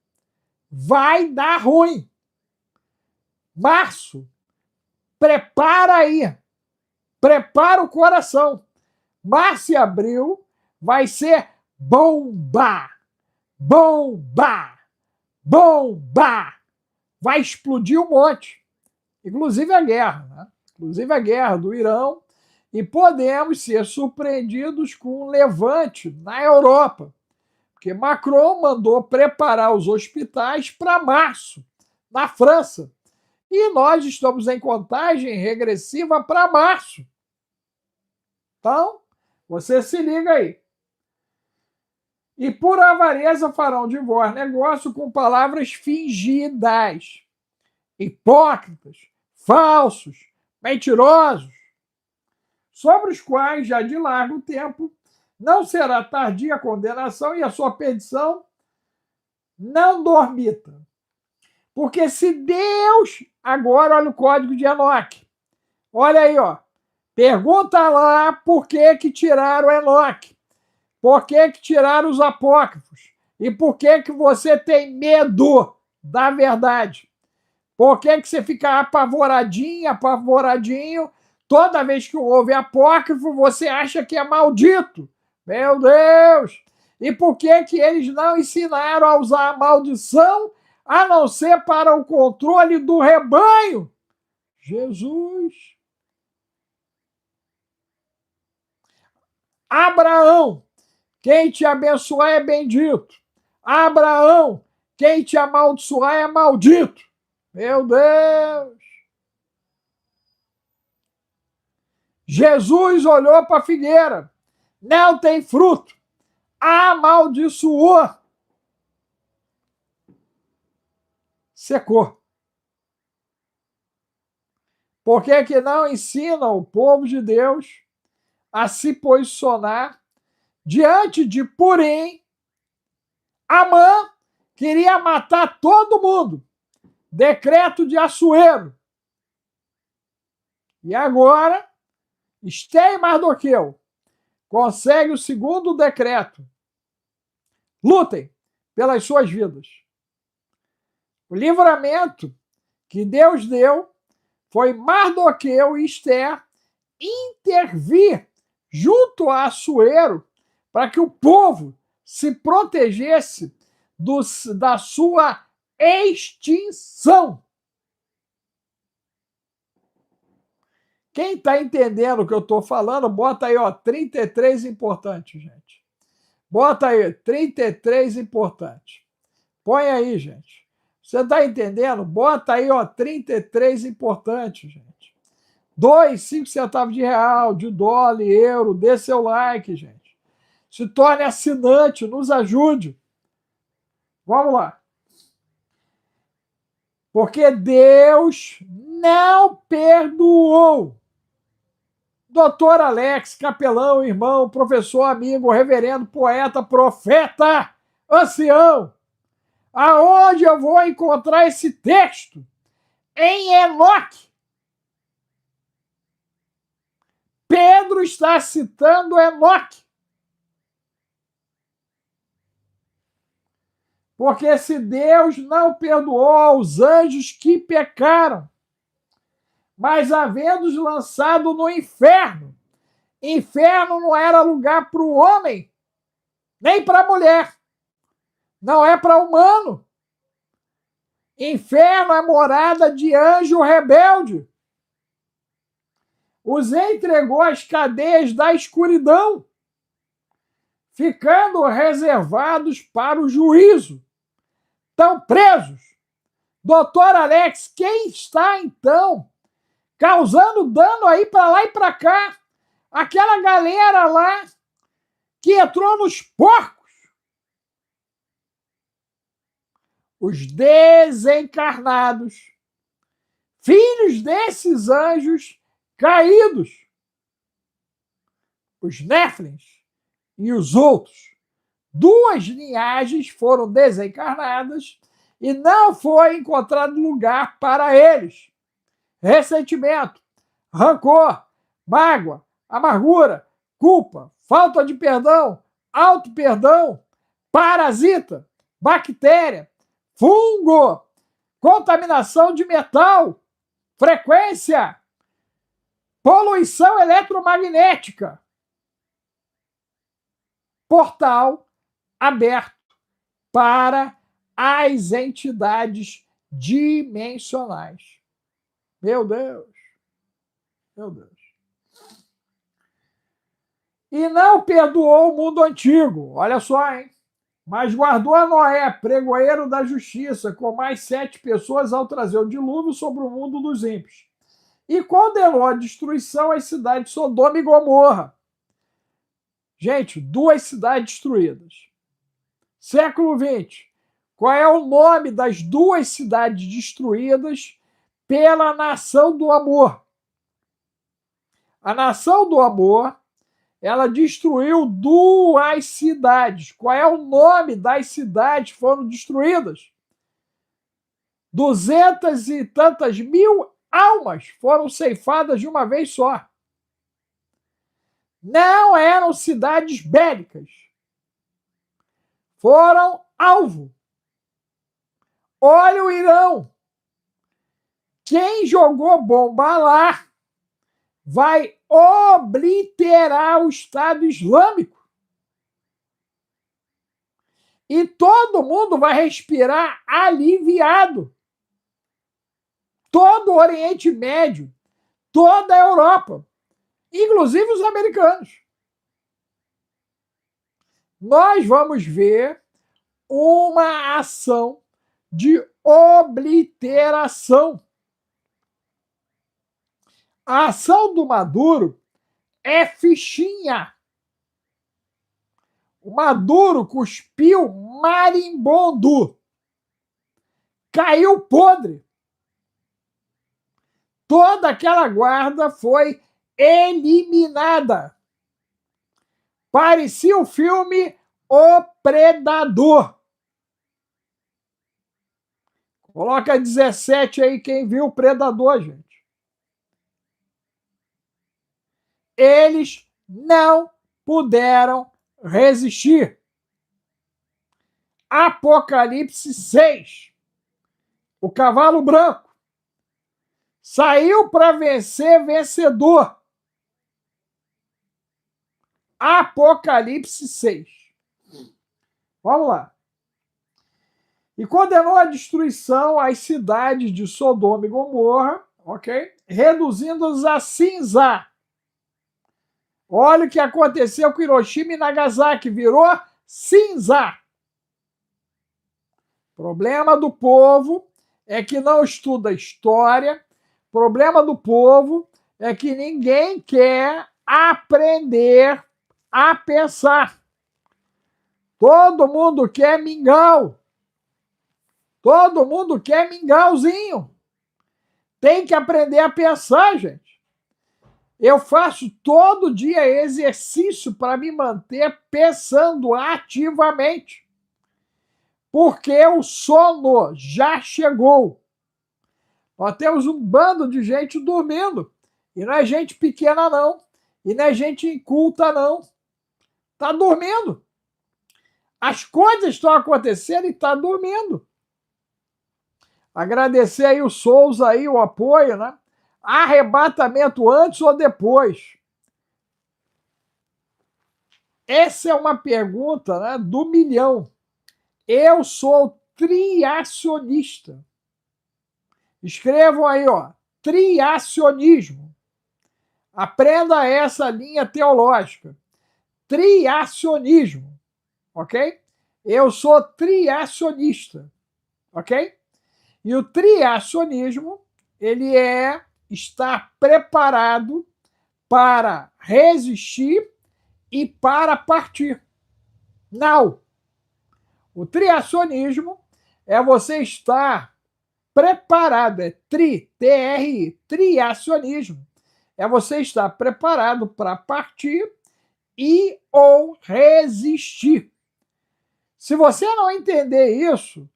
Speaker 1: vai dar ruim. Março, prepara aí. Prepara o coração. Março e abril vai ser bomba. Bomba. Bomba. Vai explodir um monte. Inclusive a guerra, né? Inclusive a guerra do Irão, e podemos ser surpreendidos com um levante na Europa, porque Macron mandou preparar os hospitais para março, na França, e nós estamos em contagem regressiva para março. Então, você se liga aí. E por avareza farão de vós negócio com palavras fingidas, hipócritas, falsos, mentirosos, sobre os quais já de largo tempo não será tardia a condenação e a sua perdição não dormita. Porque se Deus, agora olha o código de Enoque, olha aí, ó, pergunta lá por que tiraram Enoque, por que tiraram os apócrifos e por que você tem medo da verdade. Por que você fica apavoradinho, toda vez que ouve apócrifo, você acha que é maldito? Meu Deus! E por que eles não ensinaram a usar a maldição, a não ser para o controle do rebanho? Jesus! Abraão, quem te abençoar é bendito. Abraão, quem te amaldiçoar é maldito. Meu Deus! Jesus olhou para a figueira, não tem fruto, amaldiçoou. secou. Por que que não ensina o povo de Deus a se posicionar diante de Purim? Amã queria matar todo mundo. Decreto de Assuero. E agora, Esther e Mardoqueu conseguem o segundo decreto. Lutem pelas suas vidas. O livramento que Deus deu foi Mardoqueu e Esther intervir junto a Assuero para que o povo se protegesse da sua extinção. Quem está entendendo o que eu estou falando, bota aí, ó, 33 importante, gente. Bota aí, 33 importante. Põe aí, gente. Você está entendendo? Bota aí, ó, 33 importante, gente. 5 centavos de real, de dólar, euro. Dê seu like, gente. Se torne assinante, nos ajude. Vamos lá. Porque Deus não perdoou. Doutor Alex, capelão, irmão, professor, amigo, reverendo, poeta, profeta, ancião. Aonde eu vou encontrar esse texto? Em Enoque. Pedro está citando Enoque. Porque se Deus não perdoou aos anjos que pecaram, mas havendo-os lançado no inferno, inferno não era lugar para o homem, nem para a mulher. Não é para humano. Inferno é morada de anjo rebelde. Os entregou às cadeias da escuridão, ficando reservados para o juízo. Estão presos. Doutor Alex, quem está, então, causando dano aí para lá e para cá? Aquela galera lá que entrou nos porcos. Os desencarnados, filhos desses anjos caídos, os Néfilins e os outros. 2 linhagens foram desencarnadas e não foi encontrado lugar para eles. Ressentimento, rancor, mágoa, amargura, culpa, falta de perdão, auto-perdão, parasita, bactéria, fungo, contaminação de metal, frequência, poluição eletromagnética. Portal aberto para as entidades dimensionais. Meu Deus. Meu Deus. E não perdoou o mundo antigo. Olha só, hein? Mas guardou a Noé, pregoeiro da justiça, com mais 7 pessoas ao trazer o dilúvio sobre o mundo dos ímpios. E condenou a destruição às cidades de Sodoma e Gomorra. Gente, 2 cidades destruídas. Século XX. Qual é o nome das 2 cidades destruídas pela nação do amor? A nação do amor, ela destruiu 2 cidades. Qual é o nome das cidades que foram destruídas? 200 e tantas mil almas foram ceifadas de uma vez só. Não eram cidades bélicas. Foram alvo. Olha o Irão. Quem jogou bomba lá vai obliterar o Estado Islâmico. E todo mundo vai respirar aliviado. Todo o Oriente Médio, toda a Europa, inclusive os americanos. Nós vamos ver uma ação de obliteração. A ação do Maduro é fichinha. O Maduro cuspiu marimbondo. caiu podre. Toda aquela guarda foi eliminada. Parecia o filme O Predador. Coloca 17 aí quem viu o Predador, gente. Eles não puderam resistir. Apocalipse 6. O cavalo branco saiu para vencer vencedor. Apocalipse 6. Vamos lá. E condenou a destruição às cidades de Sodoma e Gomorra, ok? Reduzindo-as a cinza. Olha o que aconteceu com Hiroshima e Nagasaki, virou cinza. Problema do povo é que não estuda história. Problema do povo é que ninguém quer aprender a pensar. Todo mundo quer mingau. Todo mundo quer mingauzinho. Tem que aprender a pensar, gente. Eu faço todo dia exercício para me manter pensando ativamente. Porque o sono já chegou. Nós temos um bando de gente dormindo. E não é gente pequena, não. E não é gente inculta, não. Está dormindo. As coisas estão acontecendo e está dormindo. Agradecer aí o Souza, aí, o apoio, né? Arrebatamento antes ou depois? Essa é uma pergunta, né, do milhão. Eu sou triacionista. Escrevam aí, ó, triacionismo. Aprenda essa linha teológica. Triacionismo, ok? Eu sou triacionista, ok? E o triacionismo, ele está preparado para resistir e para partir. Não. O triacionismo é você estar preparado, é T-R-I, triacionismo. É você estar preparado para partir e ou resistir. Se você não entender isso,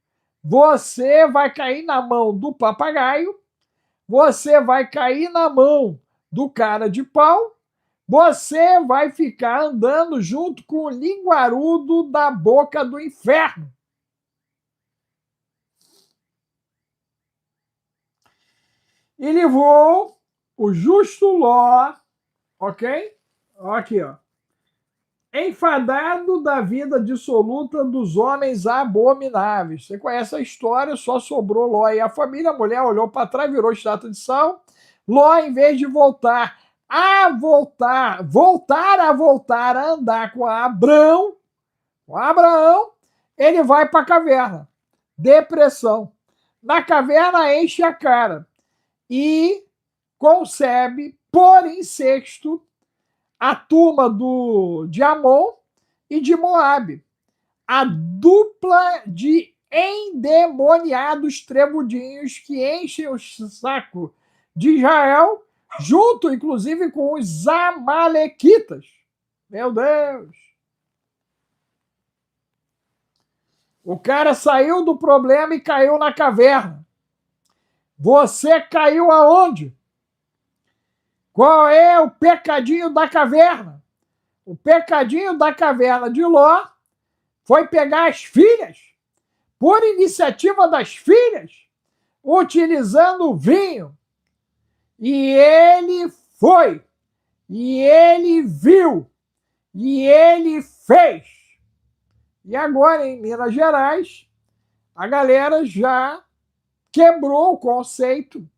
Speaker 1: você vai cair na mão do papagaio, você vai cair na mão do cara de pau, você vai ficar andando junto com o linguarudo da boca do inferno. E livrou o justo Ló, ok? Aqui, ó. Enfadado da vida dissoluta dos homens abomináveis. Você conhece a história, só sobrou Ló e a família. A mulher olhou para trás, virou estátua de sal. Ló, em vez de voltar a andar com Abraão, ele vai para a caverna. Depressão. Na caverna enche a cara e concebe, por incesto, a turma de Amon e de Moabe. A dupla de endemoniados trebudinhos que enchem o saco de Israel, junto, inclusive, com os amalequitas. Meu Deus! O cara saiu do problema e caiu na caverna. Você caiu aonde? Qual é o pecadinho da caverna? O pecadinho da caverna de Ló foi pegar as filhas, por iniciativa das filhas, utilizando o vinho. E ele foi, e ele viu, e ele fez. E agora, em Minas Gerais, a galera já quebrou o conceito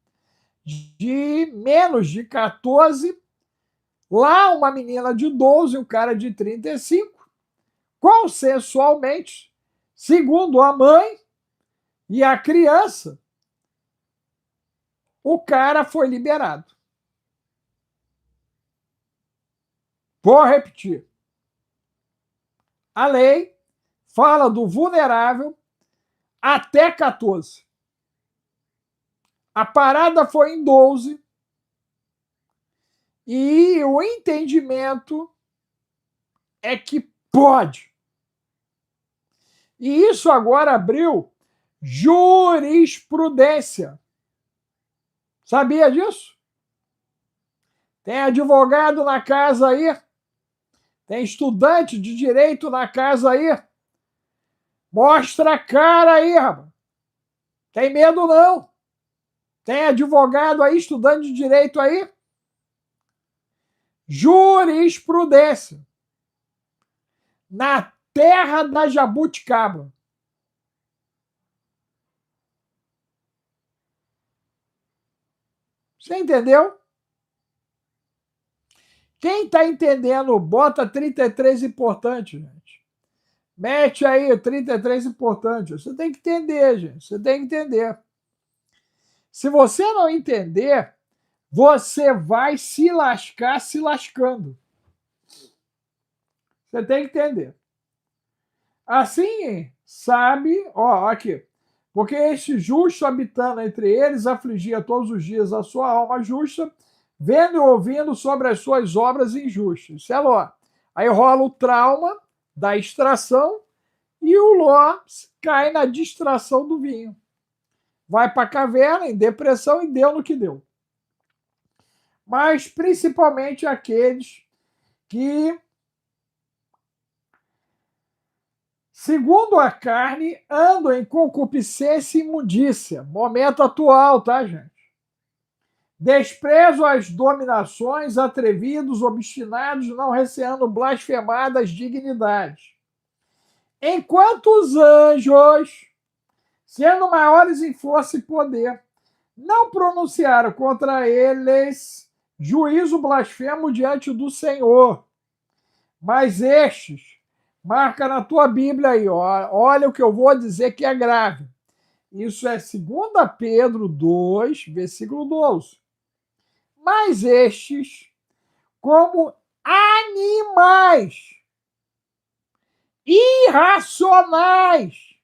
Speaker 1: de menos de 14, lá uma menina de 12 e um cara de 35, consensualmente, segundo a mãe e a criança, o cara foi liberado. Vou repetir. A lei fala do vulnerável até 14. A parada foi em 12 e o entendimento é que pode. E isso agora abriu jurisprudência. Sabia disso? Tem advogado na casa aí? Tem estudante de direito na casa aí? Mostra a cara aí, rapaz. Tem medo não? Tem advogado aí, estudante de direito aí? Jurisprudência. Na terra da jabuticaba. Você entendeu? Quem está entendendo, bota 33 importante, gente. Mete aí 33 importante. Você tem que entender, gente. Você tem que entender. Se você não entender, você vai se lascar se lascando. Você tem que entender. Assim, sabe, ó, aqui. Porque este justo habitando entre eles afligia todos os dias a sua alma justa, vendo e ouvindo sobre as suas obras injustas. Isso é Ló. Aí rola o trauma da extração e o Ló cai na distração do vinho. Vai para a caverna em depressão e deu no que deu. Mas principalmente aqueles que, segundo a carne, andam em concupiscência e imundícia. Momento atual, tá, gente? Desprezo às dominações, atrevidos, obstinados, não receando blasfemar das dignidades. Enquanto os anjos, sendo maiores em força e poder, não pronunciaram contra eles juízo blasfemo diante do Senhor. Mas estes, marca na tua Bíblia aí, ó, olha o que eu vou dizer que é grave. Isso é 2 Pedro 2, versículo 12. Mas estes, como animais irracionais,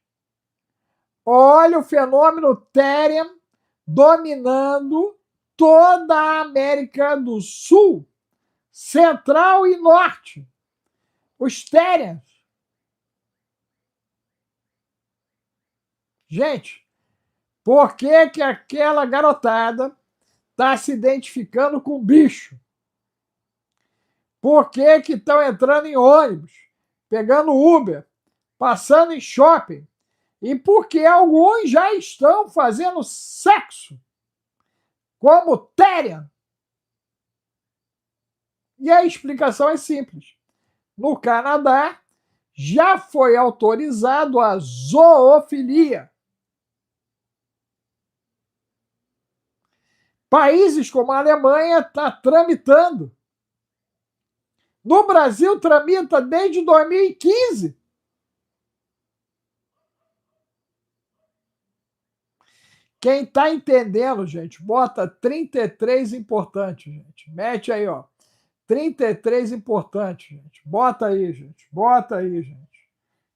Speaker 1: olha o fenômeno Therian dominando toda a América do Sul, Central e Norte. Os Therians. Gente, por que que aquela garotada está se identificando com bicho? Por que que estão entrando em ônibus, pegando Uber, passando em shopping? E por que alguns já estão fazendo sexo, como Therian? E a explicação é simples. No Canadá, já foi autorizado a zoofilia. Países como a Alemanha está tramitando. No Brasil, tramita desde 2015. Quem está entendendo, gente, bota 33 importante, gente. Mete aí, ó. 33 importante, gente. Bota aí, gente. Bota aí, gente.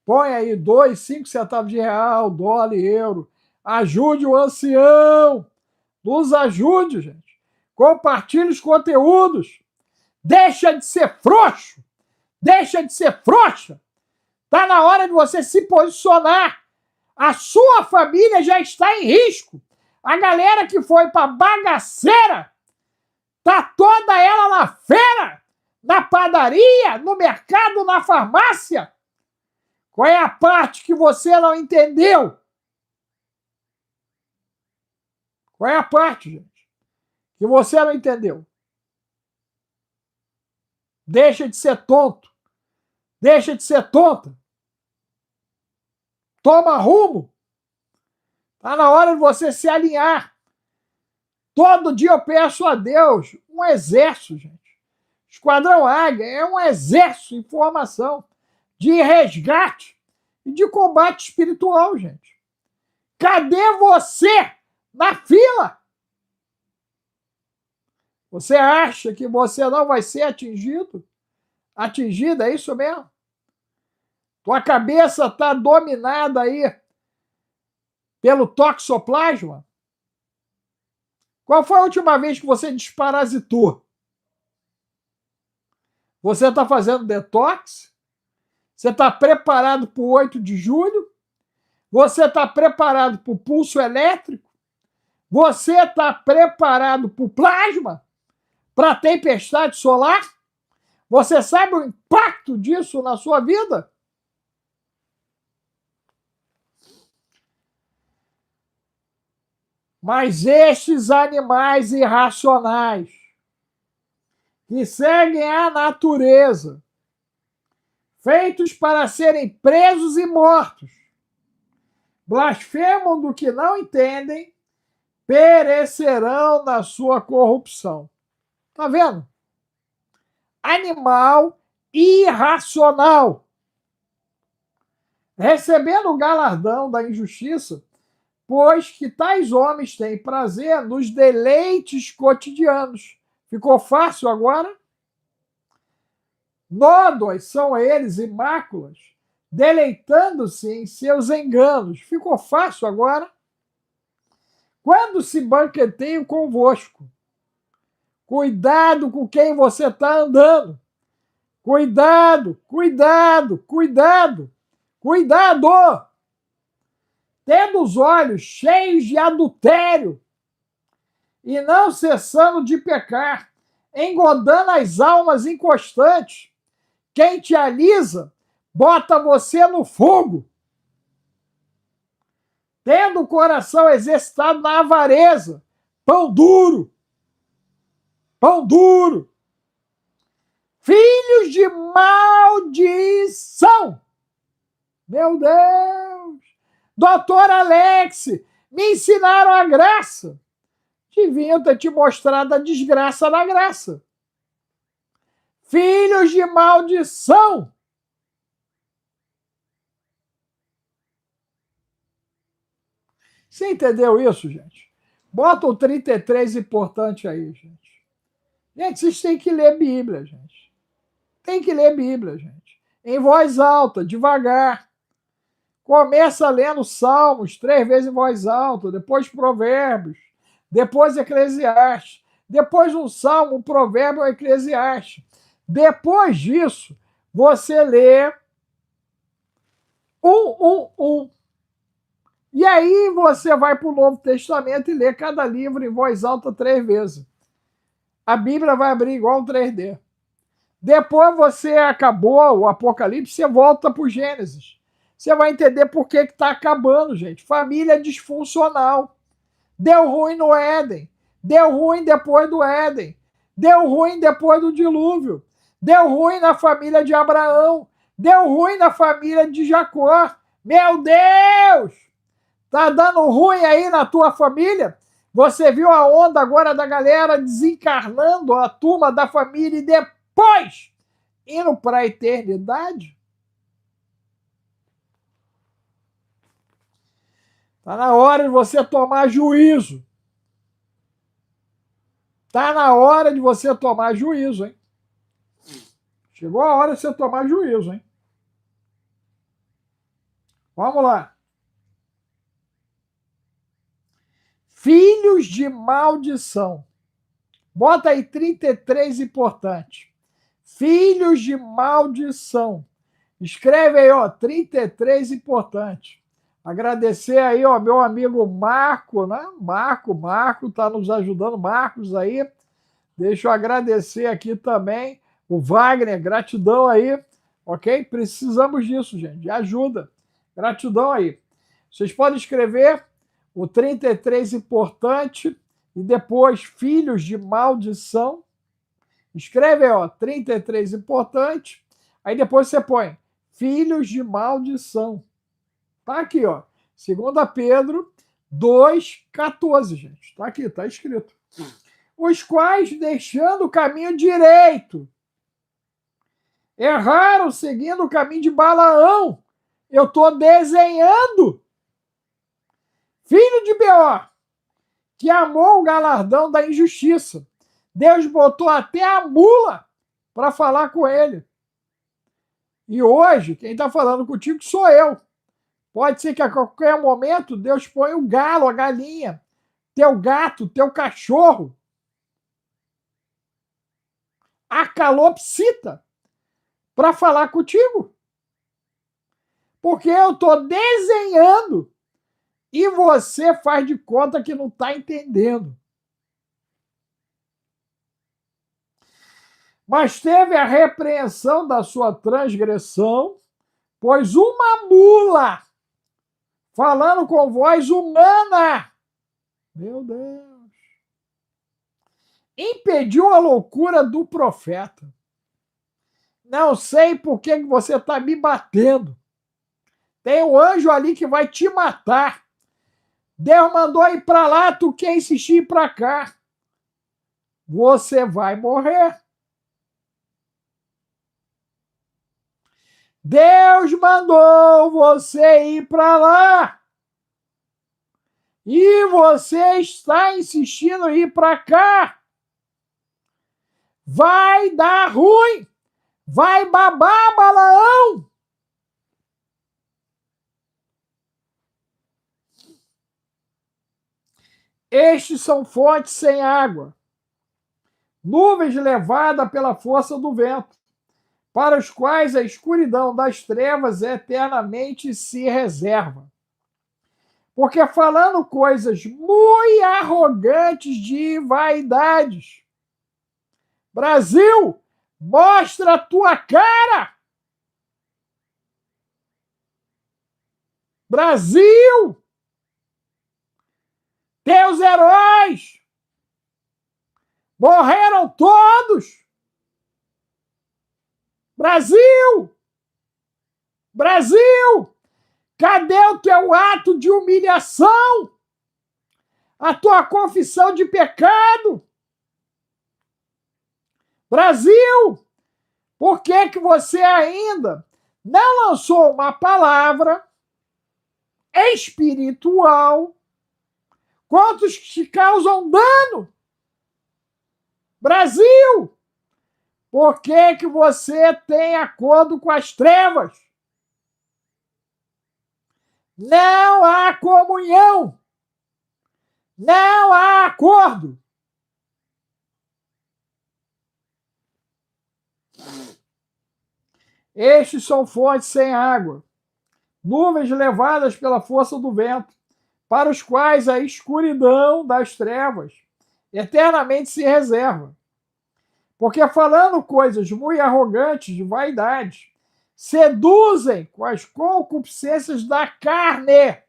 Speaker 1: Põe aí 2, 5 centavos de real, dólar e euro. Ajude o ancião. Nos ajude, gente. Compartilhe os conteúdos. Deixa de ser frouxo. Deixa de ser frouxa. Tá na hora de você se posicionar. A sua família já está em risco. A galera que foi para bagaceira tá toda ela na feira, na padaria, no mercado, na farmácia. Qual é a parte que você não entendeu? Qual é a parte, gente, que você não entendeu? Deixa de ser tonto. Deixa de ser tonta. Toma rumo. Está na hora de você se alinhar. Todo dia eu peço a Deus um exército, gente. Esquadrão Águia é um exército em formação de resgate e de combate espiritual, gente. Cadê você na fila? Você acha que você não vai ser atingido? Atingida, é isso mesmo? Tua cabeça está dominada aí pelo toxoplasma? Qual foi a última vez que você desparasitou? Você está fazendo detox? Você está preparado para o 8 de julho? Você está preparado para o pulso elétrico? Você está preparado para o plasma? Para a tempestade solar? Você sabe o impacto disso na sua vida? Mas estes animais irracionais que seguem a natureza, feitos para serem presos e mortos, blasfemam do que não entendem, perecerão na sua corrupção. Tá vendo? Animal irracional, recebendo o galardão da injustiça, pois que tais homens têm prazer nos deleites cotidianos. Ficou fácil agora? Nódoas são eles e máculas, deleitando-se em seus enganos. Ficou fácil agora? Quando se banqueteiam convosco, cuidado com quem você está andando. Cuidado, cuidado, cuidado, cuidado! Tendo os olhos cheios de adultério e não cessando de pecar, engodando as almas inconstantes. Quem te alisa, bota você no fogo. Tendo o coração exercitado na avareza, pão duro, pão duro. Filhos de maldição. Meu Deus! Doutor Alex, me ensinaram a graça. Deviam ter te mostrado a desgraça da graça. Filhos de maldição. Você entendeu isso, gente? Bota o 33 importante aí, gente. Gente, vocês têm que ler Bíblia, gente. Tem que ler Bíblia, gente. Em voz alta, devagar. Começa lendo Salmos 3 vezes em voz alta, depois Provérbios, depois Eclesiastes, depois um Salmo, um Provérbio, um Eclesiastes. Depois disso, você lê um. E aí você vai para o Novo Testamento e lê cada livro em voz alta 3 vezes. A Bíblia vai abrir igual um 3D. Depois você acabou o Apocalipse, você volta para o Gênesis. Você vai entender por que está acabando, gente. Família disfuncional. Deu ruim no Éden. Deu ruim depois do Éden. Deu ruim depois do dilúvio. Deu ruim na família de Abraão. Deu ruim na família de Jacó. Meu Deus! Tá dando ruim aí na tua família? Você viu a onda agora da galera desencarnando a turma da família e depois indo para a eternidade? Tá na hora de você tomar juízo. Tá na hora de você tomar juízo, hein? Chegou a hora de você tomar juízo, hein? Vamos lá. Filhos de maldição. Bota aí 33 importante. Filhos de maldição. Escreve aí, ó, 33 importante. Agradecer aí, ó, meu amigo Marco, né? Marco tá nos ajudando, Marcos aí. Deixa eu agradecer aqui também o Wagner, gratidão aí, ok? Precisamos disso, gente, de ajuda. Gratidão aí. Vocês podem escrever o 33 importante e depois filhos de maldição. Escreve aí, ó, 33 importante. Aí depois você põe filhos de maldição. Tá aqui, ó. 2 Pedro 2,14, gente. Tá aqui, tá escrito. Os quais, deixando o caminho direito, erraram seguindo o caminho de Balaão. Eu estou desenhando. Filho de Beor, que amou o galardão da injustiça. Deus botou até a mula para falar com ele. E hoje, quem está falando contigo sou eu. Pode ser que a qualquer momento Deus ponha o galo, a galinha, teu gato, teu cachorro, a calopsita para falar contigo. Porque eu estou desenhando e você faz de conta que não está entendendo. Mas teve a repreensão da sua transgressão, pois uma mula, falando com voz humana, meu Deus, impediu a loucura do profeta. Não sei por que você está me batendo. Tem um anjo ali que vai te matar. Deus mandou ir para lá, tu quer insistir para cá. Você vai morrer. Deus mandou você ir para lá. E você está insistindo em ir para cá. Vai dar ruim. Vai babar, Balaão. Estes são fontes sem água, nuvens levadas pela força do vento, para os quais a escuridão das trevas eternamente se reserva. Porque falando coisas muito arrogantes de vaidades. Brasil, mostra a tua cara! Brasil! Teus heróis morreram todos! Brasil! Brasil! Cadê o teu ato de humilhação? A tua confissão de pecado? Brasil! Por que que você ainda não lançou uma palavra espiritual contra os que te causam dano? Brasil! Por que que você tem acordo com as trevas? Não há comunhão. Não há acordo. Estes são fontes sem água, nuvens levadas pela força do vento, para os quais a escuridão das trevas eternamente se reserva. Porque falando coisas muito arrogantes de vaidade, seduzem com as concupiscências da carne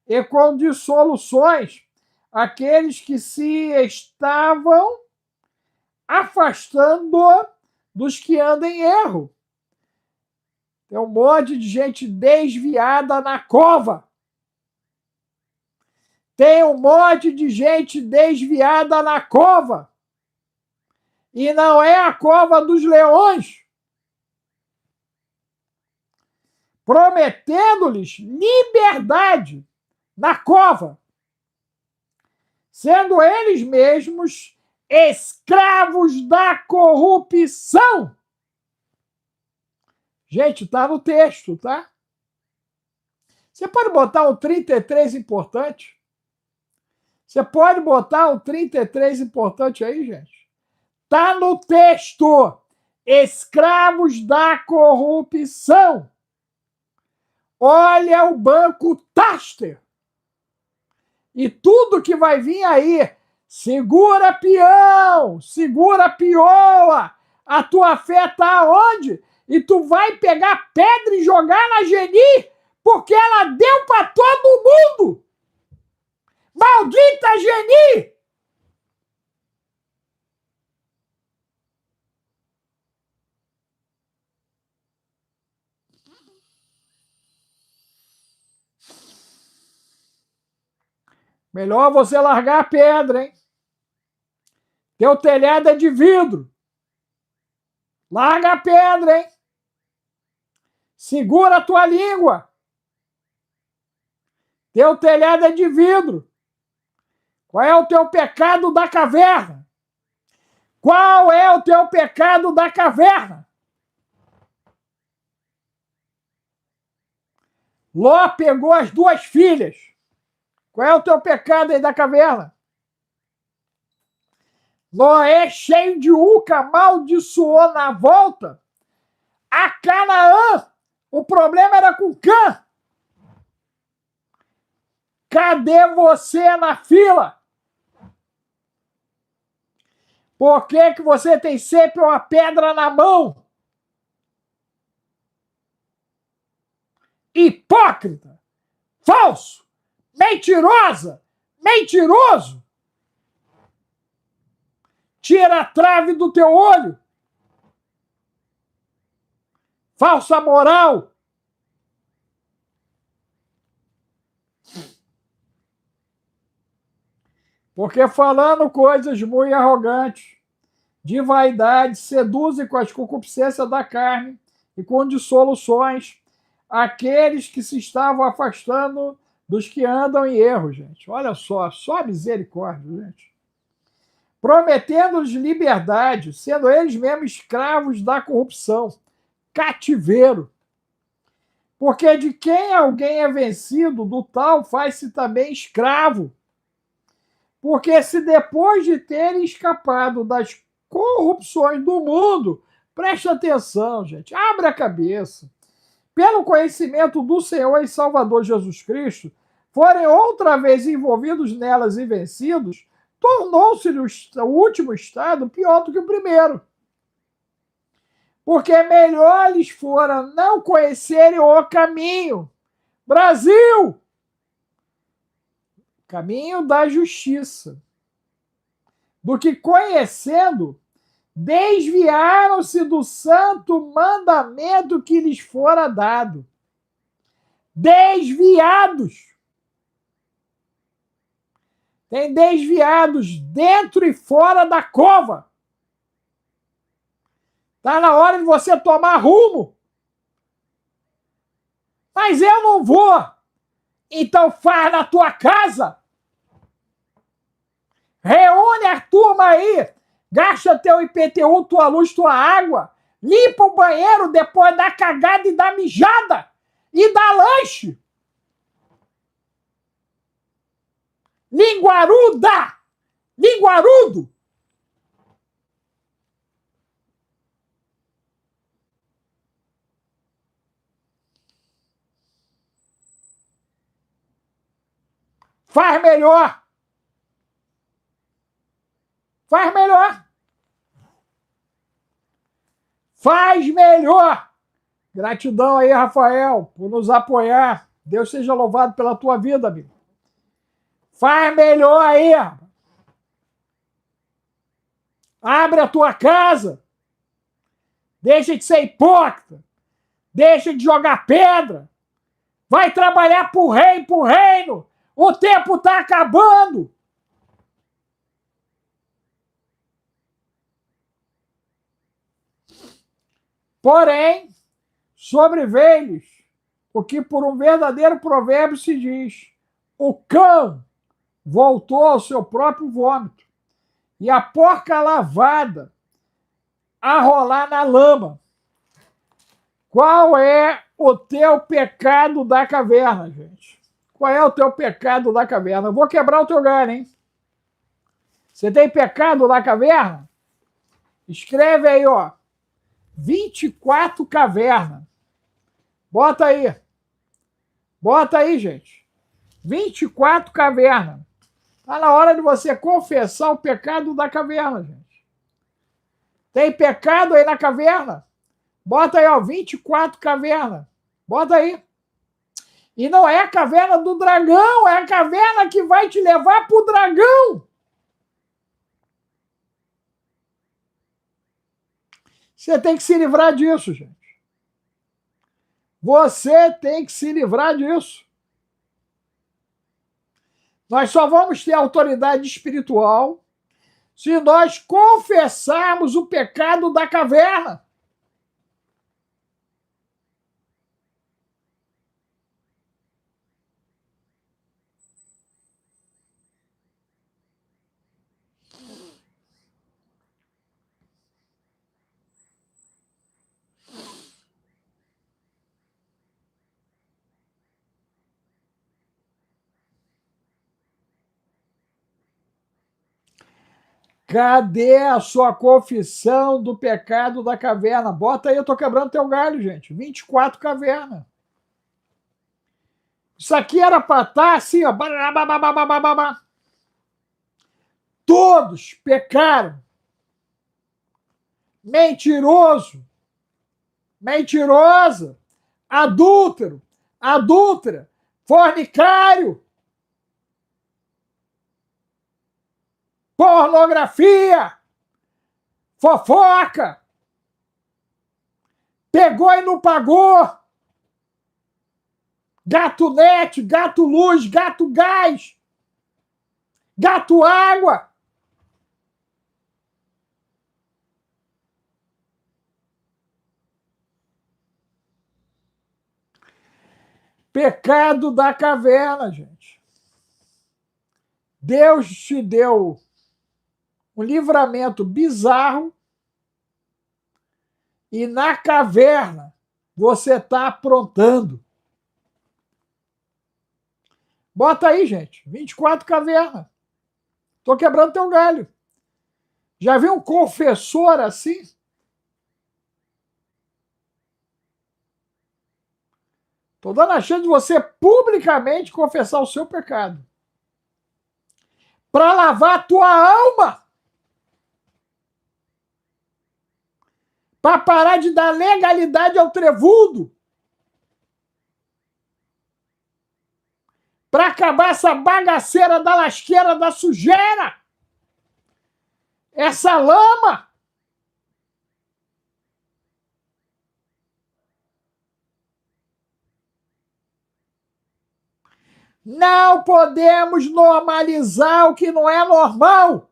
Speaker 1: e com dissoluções aqueles que se estavam afastando dos que andam em erro. Tem um monte de gente desviada na cova. Tem um monte de gente desviada na cova. E não é a cova dos leões. Prometendo-lhes liberdade na cova, sendo eles mesmos escravos da corrupção. Gente, tá no texto, tá? Você pode botar um 33 importante? Você pode botar um 33 importante aí, gente? Tá no texto. Escravos da corrupção. Olha o banco Taster. E tudo que vai vir aí, segura peão, segura pioa, a tua fé tá onde? E tu vai pegar pedra e jogar na Geni, porque ela deu para todo mundo. Maldita Geni! Melhor você largar a pedra, hein? Teu telhado é de vidro. Larga a pedra, hein? Segura a tua língua. Teu telhado é de vidro. Qual é o teu pecado da caverna? Qual é o teu pecado da caverna? Ló pegou as duas filhas Qual é o teu pecado aí da caverna? Noé, cheio de uca, amaldiçoou na volta a Canaã. O problema era com Cã. Cadê você na fila? Por que você tem sempre uma pedra na mão? Hipócrita, falso, mentirosa, mentiroso. Tira a trave do teu olho. Falsa moral. Porque falando coisas muito arrogantes, de vaidade, seduzem com as concupiscências da carne e com dissoluções aqueles que se estavam afastando dos que andam em erro, gente. Olha só misericórdia, gente. Prometendo-lhes liberdade, sendo eles mesmos escravos da corrupção, cativeiro. Porque de quem alguém é vencido, do tal faz-se também escravo. Porque se depois de terem escapado das corrupções do mundo, preste atenção, gente, abre a cabeça, pelo conhecimento do Senhor e Salvador Jesus Cristo, forem outra vez envolvidos nelas e vencidos, tornou-se-lhe o último estado pior do que o primeiro. Porque melhor lhes fora não conhecerem o caminho. Brasil! Caminho da justiça. Do que conhecendo, desviaram-se do santo mandamento que lhes fora dado. Desviados. Tem desviados dentro e fora da cova. Está na hora de você tomar rumo. Mas eu não vou. Então faz na tua casa. Reúne a turma aí. Gasta teu IPTU, tua luz, tua água. Limpa o banheiro depois da cagada e da mijada. E dá lanche. Linguaruda! Linguarudo! Faz melhor! Faz melhor! Faz melhor! Gratidão aí, Rafael, por nos apoiar. Deus seja louvado pela tua vida, amigo. Faz melhor aí! Abre a tua casa! Deixa de ser hipócrita! Deixa de jogar pedra! Vai trabalhar pro rei, pro reino! O tempo está acabando! Porém, sobreveio-lhes o que por um verdadeiro provérbio se diz: o cão voltou ao seu próprio vômito, e a porca lavada a rolar na lama. Qual é o teu pecado da caverna, gente? Qual é o teu pecado da caverna? Eu vou quebrar o teu galho, hein? Você tem pecado da caverna? Escreve aí, ó. 24 cavernas. Bota aí. Bota aí, gente. 24 cavernas. Está na hora de você confessar o pecado da caverna, gente. Tem pecado aí na caverna? Bota aí, ó, 24 cavernas. Bota aí. E não é a caverna do dragão, é a caverna que vai te levar pro dragão. Você tem que se livrar disso, gente. Você tem que se livrar disso. Nós só vamos ter autoridade espiritual se nós confessarmos o pecado da caverna. Cadê a sua confissão do pecado da caverna? Bota aí, eu tô quebrando teu galho, gente. 24 cavernas. Isso aqui era para estar assim, ó. Todos pecaram. Mentiroso, mentirosa, adúltero, adúltera, fornicário, pornografia, fofoca, pegou e não pagou, gato net, gato luz, gato gás, gato água. Pecado da caverna, gente. Deus te deu um livramento bizarro e na caverna você está aprontando. Bota aí, gente. 24 cavernas. Tô quebrando teu galho. Já viu um confessor assim? Tô dando a chance de você publicamente confessar o seu pecado. Para lavar a tua alma. Para parar de dar legalidade ao trevudo. Para acabar essa bagaceira da lasqueira, da sujeira. Essa lama. Não podemos normalizar o que não é normal.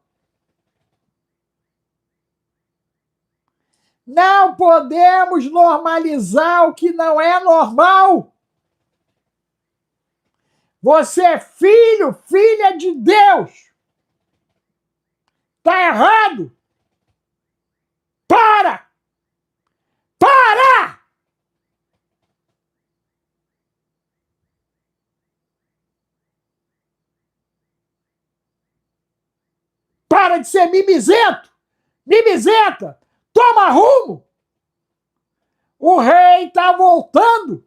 Speaker 1: Não podemos normalizar o que não é normal. Você é filho, filha de Deus. Tá errado. Para! Para! Para de ser mimizento! Mimizenta! Toma rumo! O rei está voltando!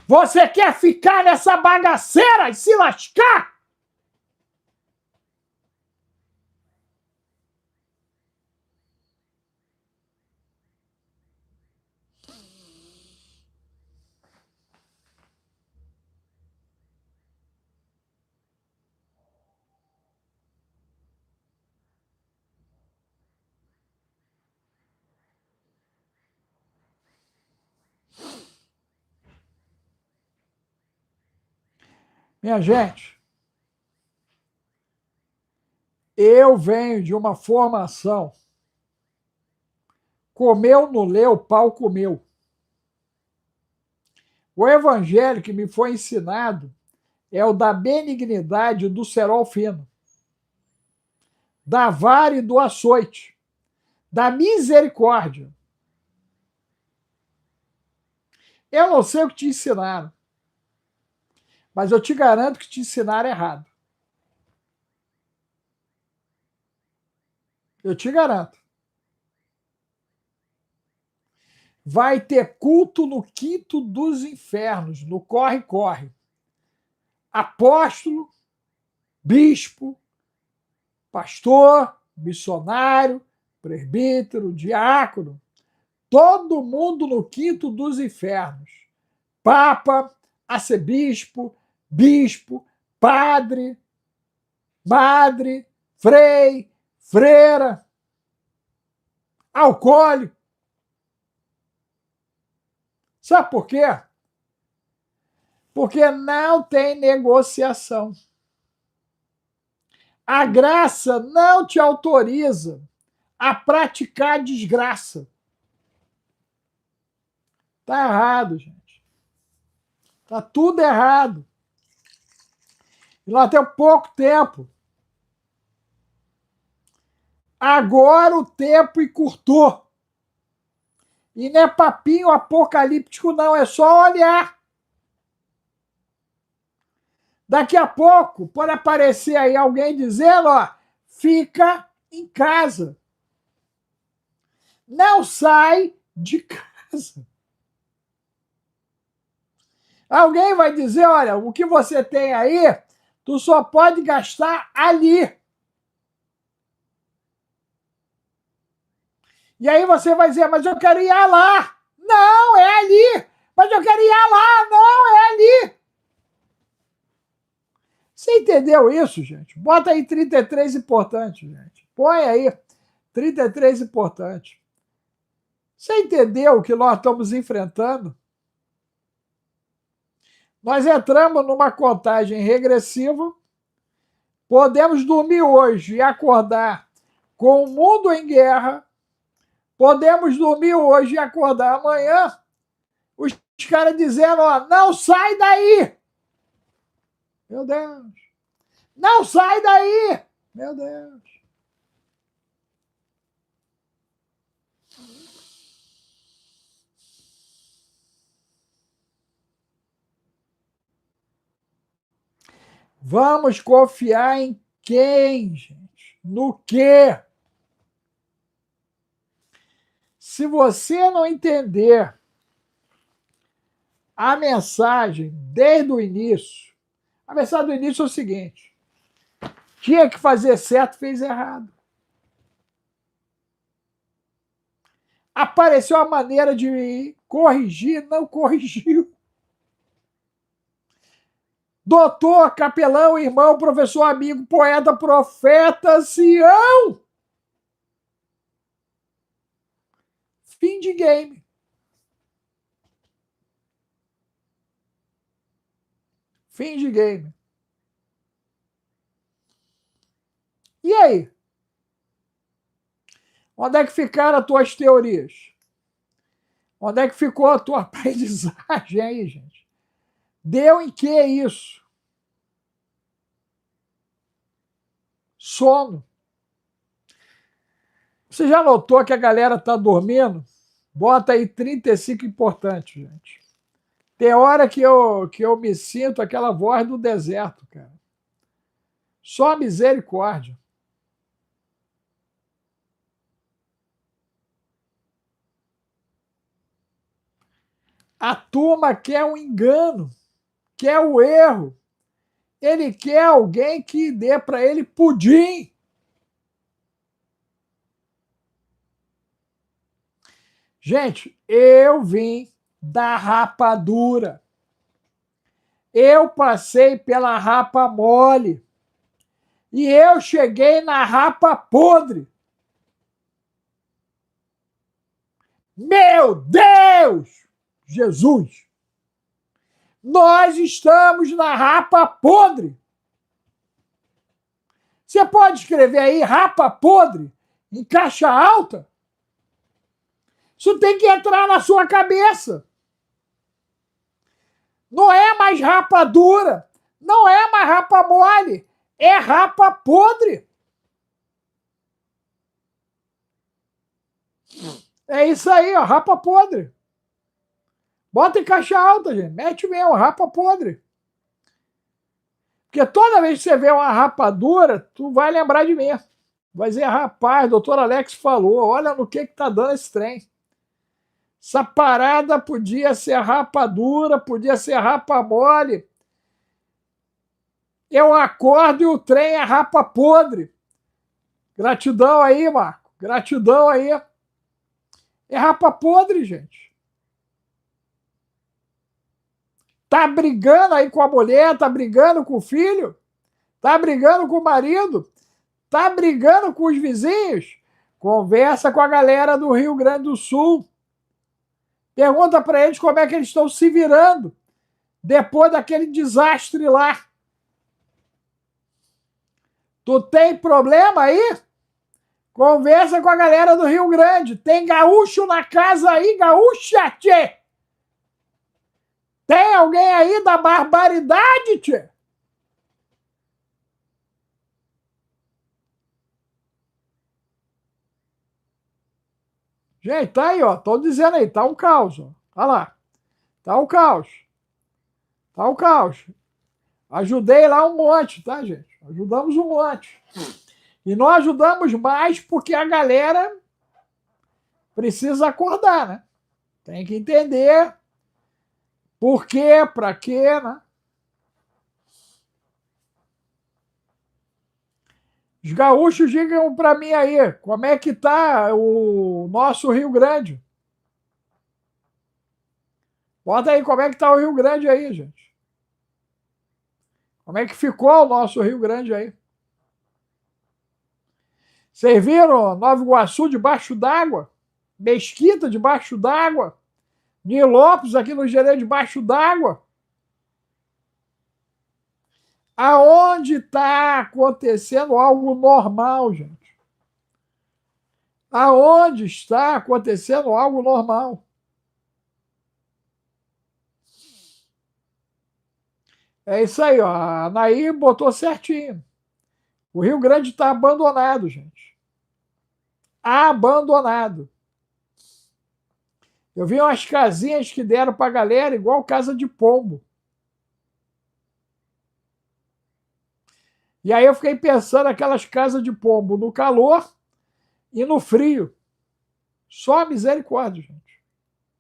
Speaker 1: Você quer ficar nessa bagaceira e se lascar? Minha gente, eu venho de uma formação. Comeu, não leu, pau comeu. O evangelho que me foi ensinado é o da benignidade do cerol fino, da vara e do açoite, da misericórdia. Eu não sei o que te ensinaram, mas eu te garanto que te ensinaram errado. Eu te garanto. Vai ter culto no quinto dos infernos, no corre-corre. Apóstolo, bispo, pastor, missionário, presbítero, diácono, todo mundo no quinto dos infernos. Papa, arcebispo, bispo, padre, madre, frei, freira, alcoólico. Sabe por quê? Porque não tem negociação. A graça não te autoriza a praticar desgraça. Tá errado, gente. Tá tudo errado. E nós temos pouco tempo. Agora o tempo encurtou. E não é papinho apocalíptico, não. É só olhar. Daqui a pouco pode aparecer aí alguém dizendo, ó, fica em casa. Não sai de casa. Alguém vai dizer, olha, o que você tem aí, tu só pode gastar ali. E aí você vai dizer, mas eu quero ir lá. Não, é ali. Mas eu quero ir lá. Não, é ali. Você entendeu isso, gente? Bota aí 33 importante, gente. Põe aí 33 importante. Você entendeu o que nós estamos enfrentando? Nós entramos numa contagem regressiva, podemos dormir hoje e acordar com o mundo em guerra, podemos dormir hoje e acordar amanhã, os caras dizendo, ó, não sai daí! Meu Deus! Não sai daí! Meu Deus! Vamos confiar em quem, gente? No quê? Se você não entender a mensagem desde o início, a mensagem do início é o seguinte: tinha que fazer certo, fez errado. Apareceu a maneira de corrigir, não corrigiu. Doutor, capelão, irmão, professor, amigo, poeta, profeta, ancião. Fim de game. Fim de game. E aí? Onde é que ficaram as tuas teorias? Onde é que ficou a tua aprendizagem aí, gente? Deu em que isso? Sono. Você já notou que a galera tá dormindo? Bota aí 35 importantes, gente. Tem hora que eu me sinto aquela voz do deserto, cara. Só misericórdia. A turma quer um engano, quer o erro. Ele quer alguém que dê para ele pudim. Gente, eu vim da rapadura. Eu passei pela rapa mole. E eu cheguei na rapa podre. Meu Deus! Jesus! Nós estamos na rapa podre. Você pode escrever aí rapa podre em caixa alta? Isso tem que entrar na sua cabeça. Não é mais rapa dura, não é mais rapa mole, é rapa podre. É isso aí, ó, rapa podre. Bota em caixa alta, gente. Mete mesmo, rapa podre. Porque toda vez que você vê uma rapadura, tu vai lembrar de mim. Vai dizer, rapaz, doutor Alex falou, olha no que tá dando esse trem. Essa parada podia ser rapadura, podia ser rapa mole. Eu acordo e o trem é rapa podre. Gratidão aí, Marco. Gratidão aí. É rapa podre, gente. Tá brigando aí com a mulher, tá brigando com o filho, tá brigando com o marido, tá brigando com os vizinhos. Conversa com a galera do Rio Grande do Sul. Pergunta para eles como é que eles estão se virando depois daquele desastre lá. Tu tem problema aí? Conversa com a galera do Rio Grande. Tem gaúcho na casa aí, gaúcha, tchê? Tem alguém aí da barbaridade, tchê? Gente, tá aí, ó. Tô dizendo aí, tá um caos, ó. Olha lá. Tá o caos. Tá o caos. Ajudei lá um monte, tá, gente? Ajudamos um monte. E não ajudamos mais porque a galera precisa acordar, né? Tem que entender por quê, para quê, né? Os gaúchos digam para mim aí, como é que tá o nosso Rio Grande? Bota aí como é que tá o Rio Grande aí, gente. Como é que ficou o nosso Rio Grande aí? Vocês viram Nova Iguaçu debaixo d'água? Mesquita debaixo d'água? Nilópolis aqui no Gerê debaixo d'água? Aonde está acontecendo algo normal, gente? Aonde está acontecendo algo normal? É isso aí, ó. A Anaí botou certinho. O Rio Grande está abandonado, gente. Abandonado. Eu vi umas casinhas que deram para a galera, igual casa de pombo. E aí eu fiquei pensando aquelas casas de pombo no calor e no frio. Só a misericórdia, gente.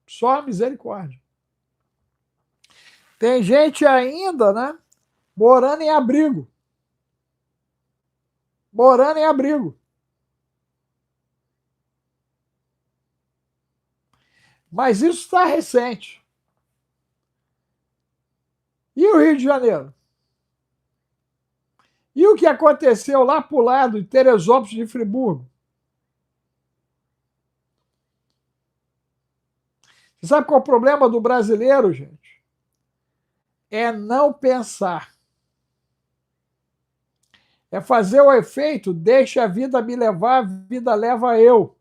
Speaker 1: Só a misericórdia. Tem gente ainda, né? Morando em abrigo. Morando em abrigo. Mas isso está recente. E o Rio de Janeiro? E o que aconteceu lá para o lado de Teresópolis de Friburgo? Você sabe qual é o problema do brasileiro, gente? É não pensar. É fazer o efeito, deixa a vida me levar, a vida leva eu.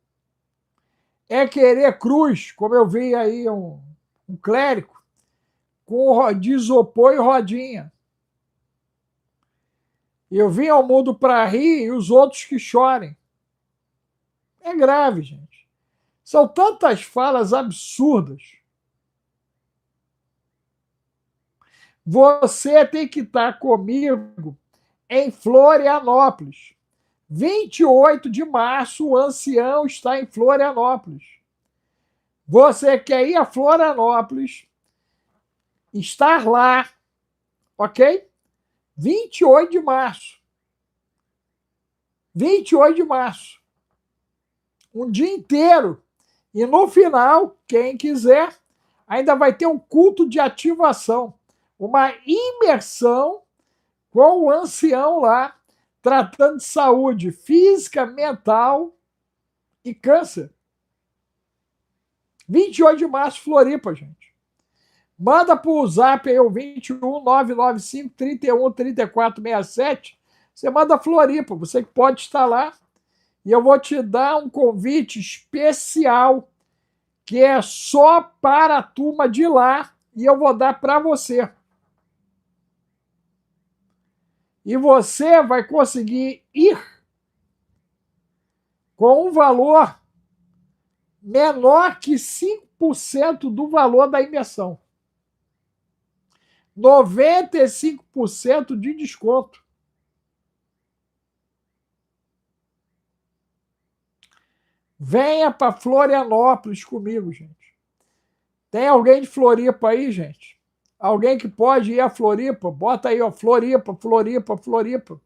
Speaker 1: É querer cruz, como eu vi aí um clérigo, com de isopor e rodinha. Eu vim ao mundo para rir e os outros que chorem. É grave, gente. São tantas falas absurdas. Você tem que estar comigo em Florianópolis. 28 de março, o ancião está em Florianópolis. Você quer ir a Florianópolis, estar lá, ok? 28 de março. 28 de março. Um dia inteiro. E no final, quem quiser, ainda vai ter um culto de ativação. Uma imersão com o ancião lá, tratando de saúde física, mental e câncer. 28 de março, Floripa, gente. Manda pro zap aí o 21 995 31 34 67. Você manda Floripa, você que pode estar lá. E eu vou te dar um convite especial que é só para a turma de lá e eu vou dar para você. E você vai conseguir ir com um valor menor que 5% do valor da imersão. 95% de desconto. Venha para Florianópolis comigo, gente. Tem alguém de Floripa aí, gente? Alguém que pode ir a Floripa? Bota aí, ó, Floripa, Floripa, Floripa.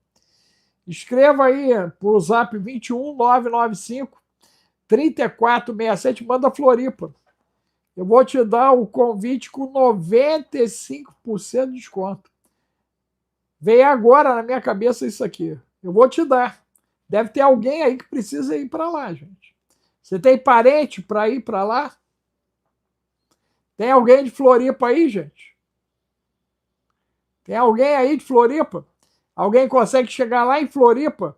Speaker 1: Escreva aí pro zap 21 995 3467, manda Floripa. Eu vou te dar o convite com 95% de desconto. Veio agora na minha cabeça isso aqui. Eu vou te dar. Deve ter alguém aí que precisa ir para lá, gente. Você tem parente para ir para lá? Tem alguém de Floripa aí, gente? Tem alguém aí de Floripa? Alguém consegue chegar lá em Floripa?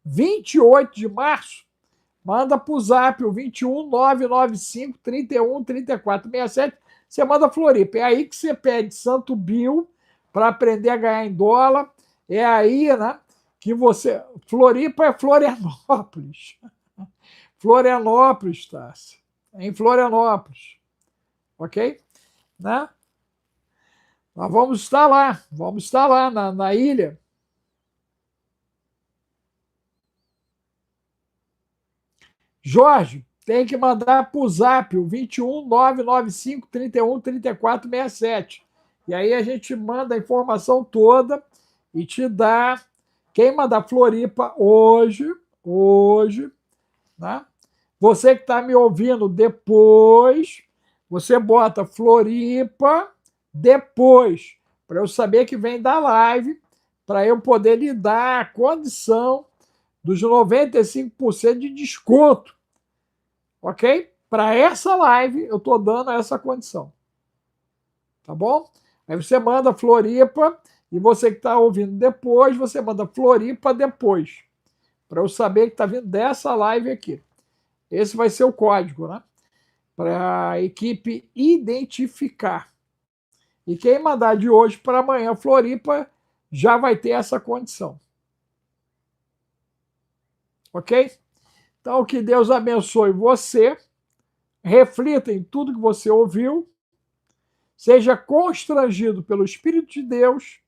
Speaker 1: 28 de março? Manda pro zap o 21 995 31 34 67. Você manda Floripa. É aí que você pede Santo Bill para aprender a ganhar em dólar. É aí, né? Que você. Floripa é Florianópolis. Florianópolis, Tassi. É em Florianópolis. Ok? Né? Nós vamos estar lá na ilha. Jorge, tem que mandar para o Zap, o 21 995 31 34 67. E aí a gente manda a informação toda e te dá. Quem mandar Floripa hoje, né? Você que está me ouvindo depois, você bota Floripa depois, para eu saber que vem da live, para eu poder lhe dar a condição dos 95% de desconto, ok? Para essa live, eu estou dando essa condição, tá bom? Aí você manda Floripa e você que está ouvindo depois, você manda Floripa depois, para eu saber que está vindo dessa live aqui. Esse vai ser o código, né? Para a equipe identificar. E quem mandar de hoje para amanhã, Floripa, já vai ter essa condição. Ok? Então, que Deus abençoe você, reflita em tudo que você ouviu, seja constrangido pelo Espírito de Deus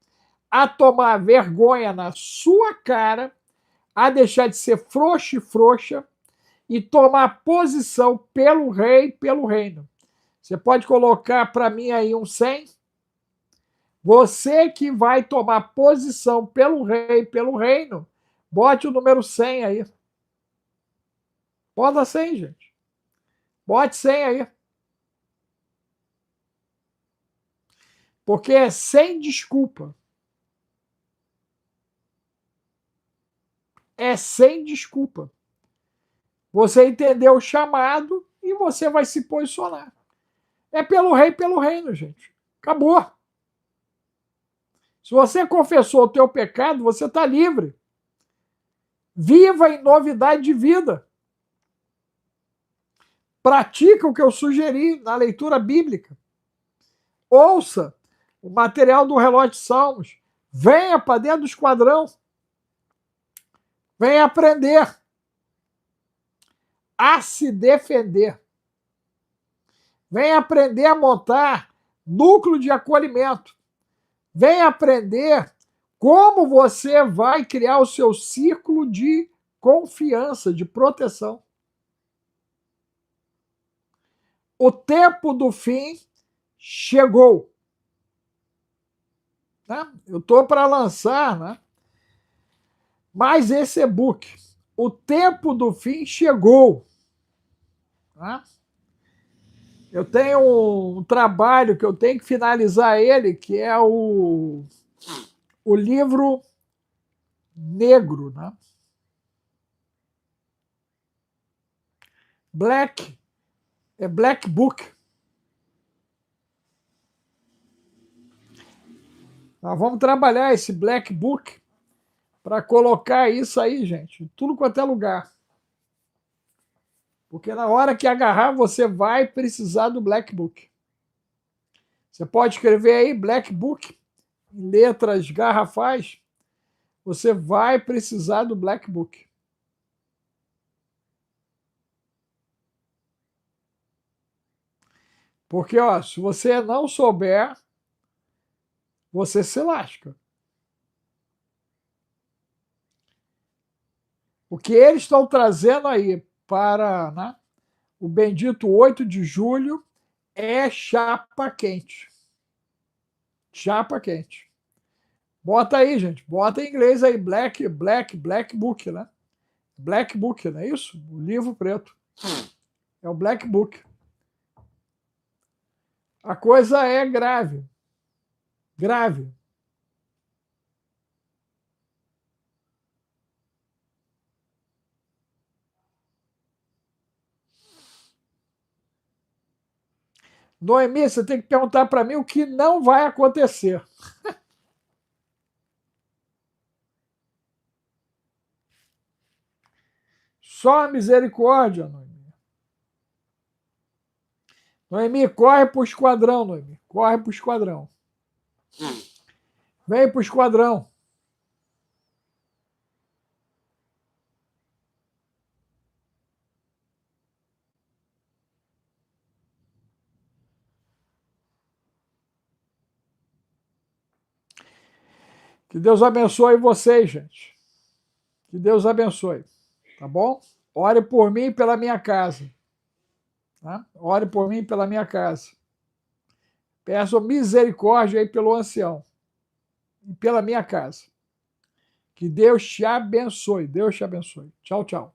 Speaker 1: a tomar vergonha na sua cara, a deixar de ser frouxo e frouxa e tomar posição pelo rei, pelo reino. Você pode colocar para mim aí um 100? Você que vai tomar posição pelo rei, pelo reino, bote o número 100 aí. Bota 100, gente. Bote 100 aí. Porque é sem desculpa. É sem desculpa. Você entendeu o chamado e você vai se posicionar. É pelo rei, pelo reino, gente. Acabou. Se você confessou o teu pecado, você está livre. Viva em novidade de vida. Pratica o que eu sugeri na leitura bíblica. Ouça o material do Relógio de Salmos. Venha para dentro do esquadrão. Venha aprender a se defender. Venha aprender a montar núcleo de acolhimento. Venha aprender como você vai criar o seu círculo de confiança, de proteção. O tempo do fim chegou. Né? Eu estou para lançar, né, mais esse e-book. O tempo do fim chegou. Né? Eu tenho um trabalho que eu tenho que finalizar ele, que é o livro negro, né? Black Book. Nós vamos trabalhar esse Black Book para colocar isso aí, gente, em tudo quanto é lugar. Porque na hora que agarrar, você vai precisar do Black Book. Você pode escrever aí Black Book em letras garrafais. Você vai precisar do Black Book. Porque, ó, se você não souber, você se lasca. O que eles estão trazendo aí para, né, o bendito 8 de julho é chapa quente. Chapa quente. Bota aí, gente. Bota em inglês aí. Black Book, né? Black Book, não é isso? O livro preto. É o Black Book. A coisa é grave. Grave. Noemi, você tem que perguntar para mim o que não vai acontecer. Só a misericórdia, Noemi. Noemi, corre pro esquadrão, Noemi. Corre pro esquadrão. Vem pro esquadrão. Que Deus abençoe vocês, gente. Que Deus abençoe. Tá bom? Ore por mim e pela minha casa. Tá? Ore por mim e pela minha casa. Peço misericórdia aí pelo ancião e pela minha casa. Que Deus te abençoe. Deus te abençoe. Tchau, tchau.